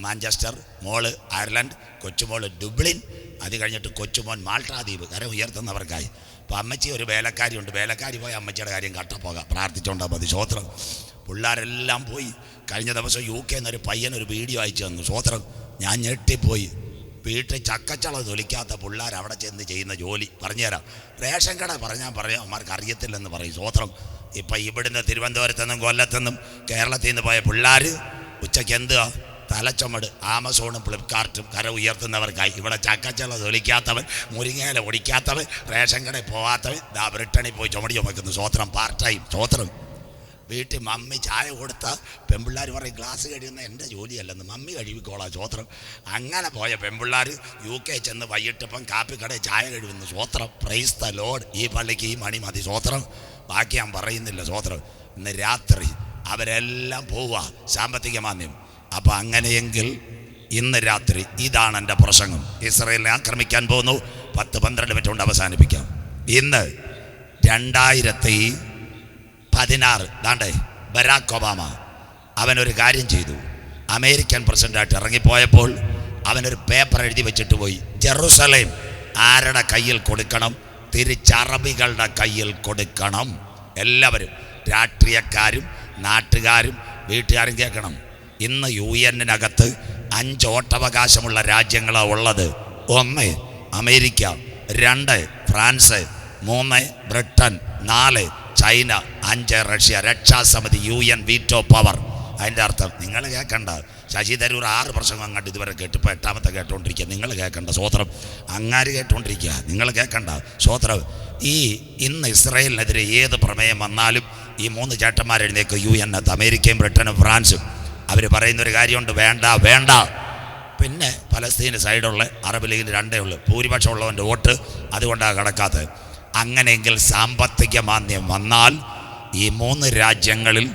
മാഞ്ചസ്റ്റർ, മോള് അയർലൻഡ്, കൊച്ചുമോള് ഡുബ്ലിൻ, അത് കഴിഞ്ഞിട്ട് കൊച്ചുമോൻ മാൾട്ടാദ്വീപ്. കര ഉയർത്തുന്നവർക്കായി. അപ്പോൾ അമ്മച്ചി ഒരു വേലക്കാരിയുണ്ട്. വേലക്കാരി പോയി അമ്മച്ചിയുടെ കാര്യം കട്ടപ്പോകാം, പ്രാർത്ഥിച്ചോണ്ടാൽ മതി. സ്വോത്രം. പിള്ളേരെല്ലാം പോയി. കഴിഞ്ഞ ദിവസം UK എന്നൊരു പയ്യനൊരു വീഡിയോ അയച്ചു തന്നു. സ്വോത്രം. ഞാൻ ഞെട്ടിപ്പോയി. വീട്ടിൽ ചക്കച്ചള തൊലിക്കാത്ത പിള്ളേർ അവിടെ ചെന്ന് ചെയ്യുന്ന ജോലി പറഞ്ഞുതരാം. റേഷൻ കട പറയാം, അവന്മാർക്ക് അറിയത്തില്ലെന്ന് പറയും. സ്വോത്രം. ഇപ്പം ഇവിടുന്ന് തിരുവനന്തപുരത്തുനിന്നും കൊല്ലത്തുനിന്നും കേരളത്തിൽ നിന്ന് പോയ പിള്ളേർ ഉച്ചയ്ക്ക് എന്തുവാ? തലച്ചുമട്. ആമസോണും ഫ്ലിപ്കാർട്ടും കര ഉയർത്തുന്നവർക്കായി. ഇവിടെ ചക്കച്ചള തൊലിക്കാത്തവൻ, മുരിങ്ങയില ഒടിക്കാത്തവൻ, റേഷൻ കടയിൽ പോകാത്തവൻ ബ്രിട്ടണിൽ പോയി ചുമടി ചുമക്കുന്നു. സ്വോത്രം. Part time. സ്വോത്രം. വീട്ടിൽ മമ്മി ചായ കൊടുത്ത പെൺപിള്ളേർ പറയും ഗ്ലാസ് കഴിയുന്ന എൻ്റെ ജോലിയല്ലെന്ന്, മമ്മി കഴിവിക്കോളാം സ്വോത്രം. അങ്ങനെ പോയ പെൺപിള്ളേർ UK ചെന്ന് വൈകിട്ടിപ്പം കാപ്പിക്കടയിൽ ചായ കഴിവുന്നു സ്വോത്രം. Praise the Lord. ഈ പള്ളിക്ക് ഈ മണി മതി സ്വോത്രം, ബാക്കി ഞാൻ പറയുന്നില്ല സ്വോത്രം. ഇന്ന് രാത്രി അവരെല്ലാം പോവുക സാമ്പത്തിക മാന്ദ്യം. അപ്പം അങ്ങനെയെങ്കിൽ ഇന്ന് രാത്രി ഇതാണ് എൻ്റെ പ്രസംഗം. ഇസ്രായേലിനെ ആക്രമിക്കാൻ പോകുന്നു. 10-12 മിനിറ്റ് കൊണ്ട് അവസാനിപ്പിക്കാം. ഇന്ന് 2016 ദാണ്ടേ ബരാക് ഒബാമ അവനൊരു കാര്യം ചെയ്തു. അമേരിക്കൻ പ്രസിഡൻ്റായിട്ട് ഇറങ്ങിപ്പോയപ്പോൾ അവനൊരു പേപ്പർ എഴുതി വെച്ചിട്ട് പോയി, ജെറുസലേം ആരുടെ കയ്യിൽ കൊടുക്കണം? തിരിച്ചറബികളുടെ കയ്യിൽ കൊടുക്കണം. എല്ലാവരും, രാഷ്ട്രീയക്കാരും നാട്ടുകാരും വീട്ടുകാരും കേൾക്കണം. ഇന്ന് UN-നകത്ത് 5 വോട്ടവകാശമുള്ള രാജ്യങ്ങളാണ് ഉള്ളത്. 1 America, 2 France, 3 Britain, 4 China, 5 Russia. രക്ഷാസമിതി UN വീറ്റോ പവർ. അതിൻ്റെ അർത്ഥം നിങ്ങൾ കേൾക്കണ്ട. ശശി തരൂർ 6 പ്രസംഗം അങ്ങോട്ട് ഇതുവരെ കേട്ട്, ഇപ്പോൾ 8ാമത്തെ കേട്ടുകൊണ്ടിരിക്കുക. നിങ്ങൾ കേൾക്കണ്ട സ്വോത്രം. അങ്ങാര് കേട്ടുകൊണ്ടിരിക്കുക, നിങ്ങൾ കേൾക്കണ്ട സ്വോത്രം. ഇന്ന് ഇസ്രായേലിനെതിരെ ഏത് പ്രമേയം വന്നാലും ഈ 3 ചേട്ടന്മാരെഴുന്നേക്ക് UN-നകത്ത്, അമേരിക്കയും ബ്രിട്ടനും ഫ്രാൻസും. അവർ പറയുന്നൊരു കാര്യമുണ്ട്, വേണ്ട വേണ്ട. പിന്നെ പലസ്തീന് സൈഡുള്ള അറബ് ലീഗിന് 2 ഉള്ളു, ഭൂരിപക്ഷം ഉള്ളവൻ്റെ വോട്ട്, അതുകൊണ്ടാണ് കിടക്കാത്തത്. അങ്ങനെയെങ്കിൽ സാമ്പത്തിക മാന്ദ്യം വന്നാൽ ഈ 3 രാജ്യങ്ങളിൽ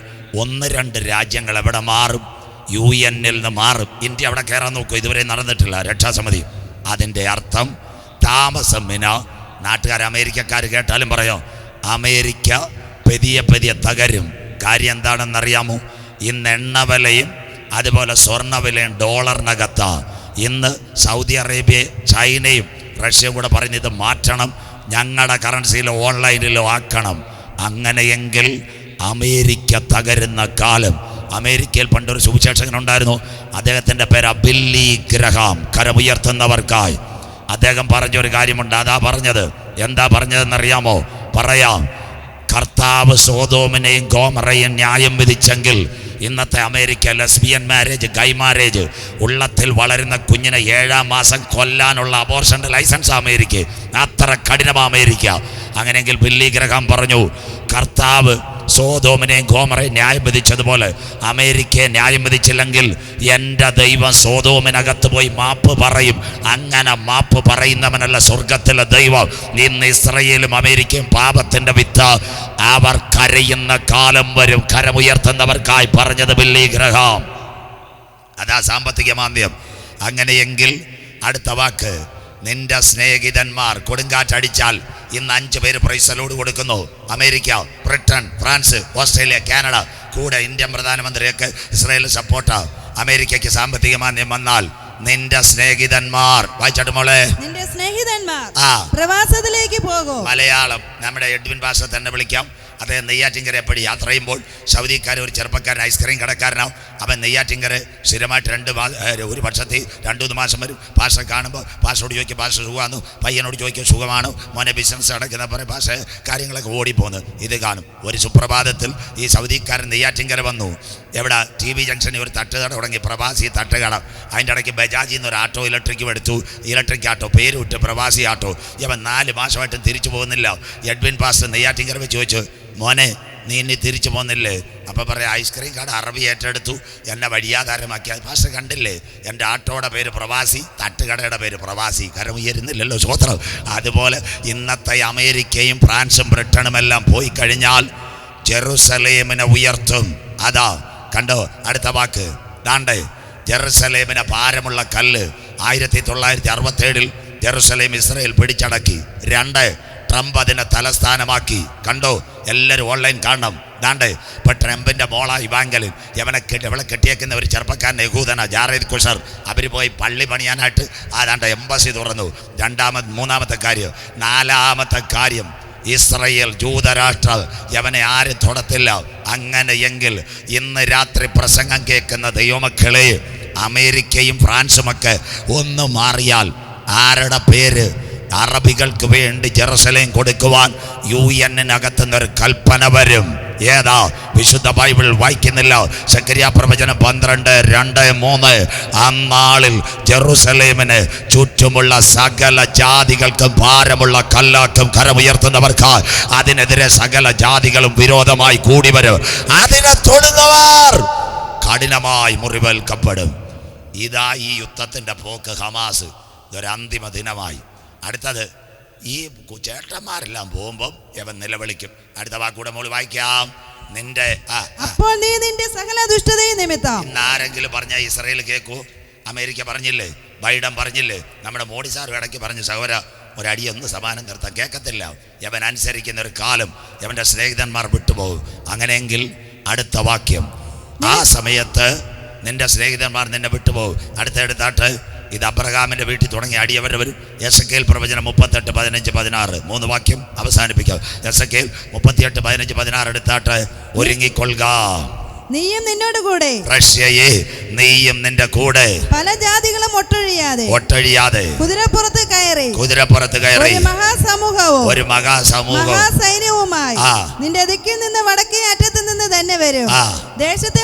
1-2 രാജ്യങ്ങൾ എവിടെ മാറും? UN-ൽ നിന്ന് മാറും. ഇന്ത്യ അവിടെ കയറാൻ നോക്കും, ഇതുവരെ നടന്നിട്ടില്ല രക്ഷാസമിതി. അതിൻ്റെ അർത്ഥം താമസം വിന നാട്ടുകാർ അമേരിക്കക്കാർ കേട്ടാലും പറയാം, അമേരിക്ക പെതിയെ തകരും. കാര്യം എന്താണെന്നറിയാമോ? ഇന്ന് എണ്ണവിലയും അതുപോലെ സ്വർണ്ണവിലയും ഡോളറിനകത്താ. ഇന്ന് സൗദി അറേബ്യ, ചൈനയും റഷ്യയും കൂടെ പറഞ്ഞ് ഇത് മാറ്റണം, ഞങ്ങളുടെ കറൻസിയിലോ ഓൺലൈനിലോ ആക്കണം. അങ്ങനെയെങ്കിൽ അമേരിക്ക തകരുന്ന കാലം. അമേരിക്കയിൽ പണ്ടൊരു സുവിശേഷകനുണ്ടായിരുന്നു, അദ്ദേഹത്തിൻ്റെ പേര് ബില്ലി ഗ്രഹാം, കരമുയർത്തുന്നവർക്കായി. അദ്ദേഹം പറഞ്ഞൊരു കാര്യമുണ്ട്, അതാ പറഞ്ഞത്. എന്താ പറഞ്ഞതെന്നറിയാമോ? പറയാം. കർത്താവ് സോദോമിനെയും ഗോമറയും ന്യായം വിധിച്ചെങ്കിൽ ഇന്നത്തെ അമേരിക്ക ലെസ്ബിയൻ മാരേജ്, ഗൈ മാരേജ്, ഉള്ളത്തിൽ വളരുന്ന കുഞ്ഞിനെ 7-ാം മാസം കൊല്ലാനുള്ള അബോർഷൻ്റെ ലൈസൻസ് അമേരിക്ക. അത്ര കഠിനം അമേരിക്ക. അങ്ങനെയെങ്കിൽ ബില്ലി ഗ്രഹാം പറഞ്ഞു, കർത്താവ് സോദോമിനെയും ഗോമറയും ന്യായം വിധിച്ചതുപോലെ അമേരിക്കയെ ന്യായം വിധിച്ചില്ലെങ്കിൽ എൻ്റെ ദൈവം സോദോമിനകത്ത് പോയി മാപ്പ് പറയും. അങ്ങനെ മാപ്പ് പറയുന്നവനല്ല സ്വർഗത്തിലെ ദൈവം. ഇന്ന് ഇസ്രയേലും അമേരിക്കയും പാപത്തിൻ്റെ വിത്ത്. അവർ കരയുന്ന കാലം വരും. കരമുയർത്തുന്നവർക്കായി പറഞ്ഞത് ബില്ലി ഗ്രഹാം. അതാ സാമ്പത്തിക മാന്ദ്യം. അങ്ങനെയെങ്കിൽ അടുത്ത വാക്ക്, നിന്റെ സ്നേഹിതന്മാർ കൊടുങ്കാറ്റടിച്ചാൽ ഇന്ന് 5 പേര് പ്രൈസ് അലോഡ് കൊടുക്കുന്നു. America, Britain, France, Australia, Canada, കൂടെ ഇന്ത്യൻ പ്രധാനമന്ത്രിയൊക്കെ ഇസ്രായേൽ സപ്പോർട്ടാ. അമേരിക്കയ്ക്ക് സാമ്പത്തിക മാന്ദ്യം വന്നാൽ നിന്റെ സ്നേഹിതന്മാർ, വായിച്ചാട്ട് മോളെ, നിന്റെ സ്നേഹിതന്മാർ പ്രവാസത്തിലേക്ക് പോകും. മലയാളം നമ്മുടെ എഡ്വിൻ ഭാഷ തന്നെ വിളിക്കാം. അദ്ദേഹം നെയ്യാറ്റിൻകര എപ്പോഴും യാത്ര ചെയ്യുമ്പോൾ സൗദിക്കാരൻ ഒരു ചെറുപ്പക്കാരൻ ഐസ്ക്രീം കടക്കാരനാവും. അവൻ നെയ്യാറ്റിൻകര സ്ഥിരമായിട്ട് ഒരു വർഷത്തിൽ 2-3 മാസം വരും. ഭാഷ കാണുമ്പോൾ ഭാഷയോട് ചോദിക്കും, ഭാഷ സുഖമാണോ? പയ്യനോട് ചോദിക്കും, സുഖമാണോ മോനെ? ബിസിനസ് അടക്കുന്ന പറയും, ഭാഷ കാര്യങ്ങളൊക്കെ ഓടിപ്പോകുന്നു. ഇത് കാണും. ഒരു സുപ്രഭാതത്തിൽ ഈ സൗദിക്കാരൻ നെയ്യാറ്റിൻകര വന്നു. എവിടെ? TV ജംഗ്ഷനിൽ ഒരു തട്ടുകട തുടങ്ങി, പ്രവാസി തട്ടുകട. അതിൻ്റെ ഇടയ്ക്ക് ബജാജിൽ നിന്ന് ഒരു ആട്ടോ ഇലക്ട്രിക്കും എടുത്തു. ഇലക്ട്രിക് ആട്ടോ, പേര് വിട്ട് പ്രവാസി ആട്ടോ. ഇവൻ 4 മാസമായിട്ടും തിരിച്ചു പോകുന്നില്ല. എഡ്വിൻ പാസ്റ്റർ നെയ്യാറ്റിൻകര വെച്ച് ചോദിച്ചു, മോനെ നീ ഇനി തിരിച്ചു പോകുന്നില്ലേ? അപ്പം പറയാം, ഐസ്ക്രീം കട അറബി ഏറ്റെടുത്തു, എന്നെ വഴിയാധാരമാക്കി. പാസ്റ്റർ കണ്ടില്ലേ, എൻ്റെ ആട്ടോയുടെ പേര് പ്രവാസി, തട്ടുകടയുടെ പേര് പ്രവാസി. കരമുയരുന്നില്ലല്ലോ സ്വോത്രം. അതുപോലെ ഇന്നത്തെ അമേരിക്കയും ഫ്രാൻസും ബ്രിട്ടനും എല്ലാം പോയി കഴിഞ്ഞാൽ ജെറുസലേമിനെ ഉയർത്തും. അതാ കണ്ടോ അടുത്ത വാക്ക്. ദാണ്ടേ ജെറുസലേമിന് ഭാരമുള്ള കല്ല്. 1967 ജെറുസലേം ഇസ്രായേൽ പിടിച്ചടക്കി. 2 ട്രംപ് അതിനെ തലസ്ഥാനമാക്കി. കണ്ടോ? എല്ലാവരും ഓൺലൈൻ കാണണം. ദാണ്ടേ ഇപ്പം ട്രംപിൻ്റെ മോള ഇവാങ്കലിൻ, ഇവളെ കെട്ടിയേക്കുന്ന ഒരു ചെറുപ്പക്കാരൻ യഹൂദന ജാറേദ് കുഷർ. അവർ പോയി പള്ളി പണിയാനായിട്ട് ആരാണ്ട് എംബസി തുറന്നു. 3-ാമത്തെ കാര്യം. 4-ാമത്തെ കാര്യം, ഇസ്രയേൽ ജൂതരാഷ്ട്ര യവനെ ആരും തൊടത്തില്ല. അങ്ങനെയെങ്കിൽ ഇന്ന് രാത്രി പ്രസംഗം കേൾക്കുന്ന ദൈവമക്കളെ, അമേരിക്കയും ഫ്രാൻസുമൊക്കെ ഒന്ന് മാറിയാൽ ആരുടെ പേര്? അറബികൾക്ക് വേണ്ടി ജെറുസലേം കൊടുക്കുവാൻ UN-നകത്തുനിന്നൊരു കൽപ്പന വരും. ഏതാ? വിശുദ്ധ ബൈബിൾ വായിക്കുന്നില്ല? സക്കറിയ പ്രവചനം 12:2-3. അന്നാളിൽ ജെറുസലേമിന് ചുറ്റുമുള്ള സകല ജാതികൾക്കും ഭാരമുള്ള കല്ലാക്കും കരമുയർത്തുന്നവർക്ക് അതിനെതിരെ സകല ജാതികളും വിരോധമായി കൂടി വരും. അതിനെ തൊടുന്നവർ കഠിനമായി മുറിവേൽക്കപ്പെടും. ഇതാ ഈ യുദ്ധത്തിൻ്റെ പോക്ക്. ഹമാസ് ഇതൊരു അന്തിമ ദിനമായി. അടുത്തത് ഈ ചേട്ടന്മാരെല്ലാം പോകുമ്പം ഇവൻ നിലവിളിക്കും. അടുത്ത വാക്കൂടെ മോള് വായിക്കാം. നിന്റെ അപ്പോൾ നീ നിന്റെ സകല ദുഷ്ടതയും നിമിത്തം. ഇന്നാരെങ്കിലും പറഞ്ഞ ഇസ്രായേൽ കേൾക്കൂ? അമേരിക്ക പറഞ്ഞില്ലേ, ബൈഡൻ പറഞ്ഞില്ലേ, നമ്മുടെ മോഡി സാർ ഇടയ്ക്ക് പറഞ്ഞു സഹോദര ഒരടിയൊന്ന് സമാനം നിർത്താൻ കേൾക്കത്തില്ല. യവൻ അനുസരിക്കുന്ന ഒരു കാലം യവൻ്റെ സ്നേഹിതന്മാർ വിട്ടുപോകും. അങ്ങനെയെങ്കിൽ അടുത്ത വാക്യം, ആ സമയത്ത് നിന്റെ സ്നേഹിതന്മാർ നിന്നെ വിട്ടുപോകും. അടുത്തെടുത്താട്ട് ഇത് അബ്രഹാമിന്റെ വീട്ടിൽ തുടങ്ങി അടിയവർ വരും. എസെക്കേൽ പ്രവചനം 38:15-16 3 വാക്യം അവസാനിപ്പിക്കാം. എസെക്കേൽ 38:15-16 എടുത്താട്ട് ഒരുങ്ങിക്കൊള്ളുക. നീയും നിന്നോട് കൂടെ റഷ്യയെ നീയും നിന്റെ കൂടെ പല ജാതികളും ഒട്ടൊഴിയാതെ കുതിരപ്പുറത്ത് കയറി ഒരു മഹാസമൂഹവും മഹാസൈന്യവുമായി നിന്റെ ദിക്കിൽ നിന്ന് വടക്കേ അറ്റത്ത് നിന്ന് തന്നെ വരും. ദേശത്തെ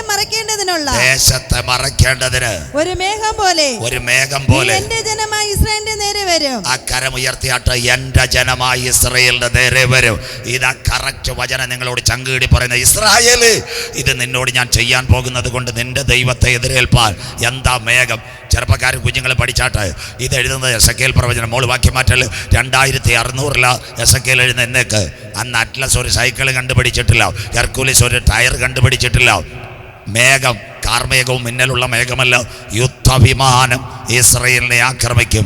മറയ്ക്കേണ്ടതിന് ഒരു മേഘം പോലെ എന്റെ ജനമായ ഇസ്രായേലിന്റെ നേരെ വരും. അക്കരമുയർത്തിയാട്ട് എന്റെ ജനമായ ഇസ്രായേലിന്റെ നേരെ വരും. ഇതാ കറക്റ്റ് വചനം നിങ്ങളോട് ചങ്കുകിടി പറയുന്ന ഇസ്രായേല്, ഇത് നിന്നോട് ഞാൻ ചെയ്യാൻ പോകുന്നത് കൊണ്ട് നിന്റെ ദൈവത്തെ എതിരേൽപ്പാൻ. എന്താ മേഘം? ചെറുപ്പക്കാരും കുഞ്ഞുങ്ങളെ പഠിച്ചാട്ട് ഇത് എഴുതുന്നത് എസെക്കേൽ പ്രവചനം. മോള് വാക്യം മാറ്റല് 2600 എസെക്കേൽ എഴുതുന്ന എന്നേക്ക്. അന്ന് അറ്റ്ലസ് ഒരു സൈക്കിൾ കണ്ടുപിടിച്ചിട്ടില്ല, ഹെർക്കുലിസ് ഒരു ടയർ കണ്ടുപിടിച്ചിട്ടില്ല. മേഘം കാർമേഘവും മിന്നലുള്ള മേഘമല്ല, യുദ്ധവിമാനം ഇസ്രായേലിനെ ആക്രമിക്കും.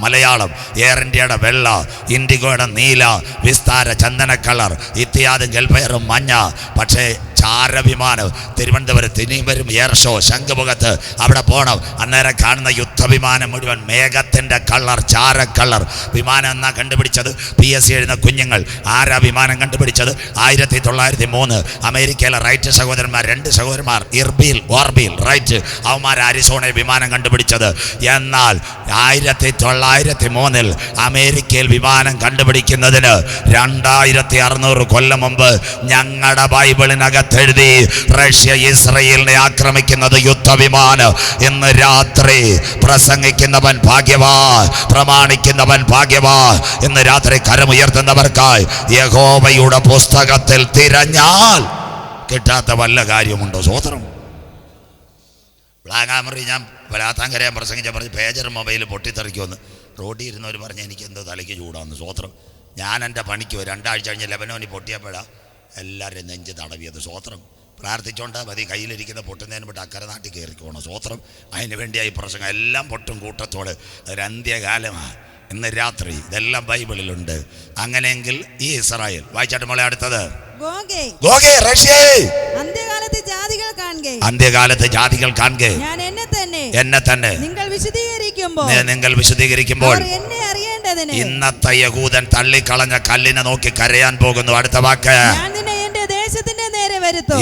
മലയാളം എയർ ഇന്ത്യയുടെ വെള്ള, ഇൻഡിഗോയുടെ നീല, വിസ്താര ചന്ദന കളർ, ഇത്യാദി ഗൾഫയറും മഞ്ഞ. പക്ഷേ ചാരവിമാനം തിരുവനന്തപുരത്ത് ഇനിയും വരും. എയർ ഷോ ശംഖുമുഖത്ത് അവിടെ പോകണം. അന്നേരം കാണുന്ന യുദ്ധവിമാനം മുഴുവൻ മേഘത്തിൻ്റെ കളർ, ചാര കളർ വിമാനം എന്നാ കണ്ടുപിടിച്ചത്? PSC എഴുതുന്ന കുഞ്ഞുങ്ങൾ. ആരാ വിമാനം കണ്ടുപിടിച്ചത്? 1903 അമേരിക്കയിലെ റൈറ്റ് സഹോദരന്മാർ, 2 സഹോദരന്മാർ, ഇർബീൽ ഓർബീൽ റൈറ്റ്, അവന്മാർ അരിസോണയിൽ വിമാനം കണ്ടുപിടിച്ചത്. എന്നാൽ 1903 അമേരിക്കയിൽ വിമാനം കണ്ടുപിടിക്കുന്നതിന് 2600 കൊല്ലം മുമ്പ് ഞങ്ങളുടെ ബൈബിളിനകത്ത് എഴുതി റഷ്യ ഇസ്രായേലിനെ ആക്രമിക്കുന്നത് യുദ്ധവിമാനം. ഇന്ന് രാത്രി പ്രസംഗിക്കുന്നവൻ ഭാഗ്യവാൻ, പ്രമാണിക്കുന്നവൻ ഭാഗ്യവാൻ. ഇന്ന് രാത്രി കരമുയർത്തുന്നവർക്കായി യഹോവയുടെ പുസ്തകത്തിൽ തിരഞ്ഞാൽ കിട്ടാത്ത വല്ല കാര്യമുണ്ടോ? സ്വോത്രം. പ്ലാങ്ങാമറി ഞാൻ പലാത്താങ്കര പ്രസംഗിച്ച പറഞ്ഞ് പേജർ മൊബൈൽ പൊട്ടിത്തെറിക്കുമെന്ന് റോഡിൽ ഇരുന്നവർ പറഞ്ഞ് എനിക്ക് എന്തോ തലയ്ക്ക് ചൂടാന്ന്. സ്വോത്രം. ഞാൻ എൻ്റെ പണിക്ക് 2 ആഴ്ച കഴിഞ്ഞ് ലെബനോനിൽ പൊട്ടിയപ്പോഴാണ് എല്ലാവരും നെഞ്ച് തടവിയത്. സ്വോത്രം. പ്രാർത്ഥിച്ചോണ്ടാ മതി, കയ്യിലിരിക്കുന്ന പൊട്ടുന്നതിന് വിട്ട് അക്കരെ നാട്ടിൽ കയറിക്കോണം. സ്വോത്രം. അതിന് വേണ്ടിയായി പ്രസംഗം. എല്ലാം പൊട്ടും കൂട്ടത്തോട്. ഒരു അന്ത്യകാലമാണ് ഇന്ന് രാത്രി. ഇതെല്ലാം ബൈബിളിലുണ്ട്. അങ്ങനെയെങ്കിൽ ഈ ഇസ്രായേൽ വായിച്ചാട്ട് മോളെ അടുത്തത് അന്ത്യകാലത്ത് ജാതികൾ കാണുക എന്നെ തന്നെ നിങ്ങൾ വിശദീകരിക്കുമ്പോൾ ഇന്നത്തെ യഹൂദൻ തള്ളിക്കളഞ്ഞ കല്ലിനെ നോക്കി കരയാൻ പോകുന്നു. അടുത്ത വാക്ക്,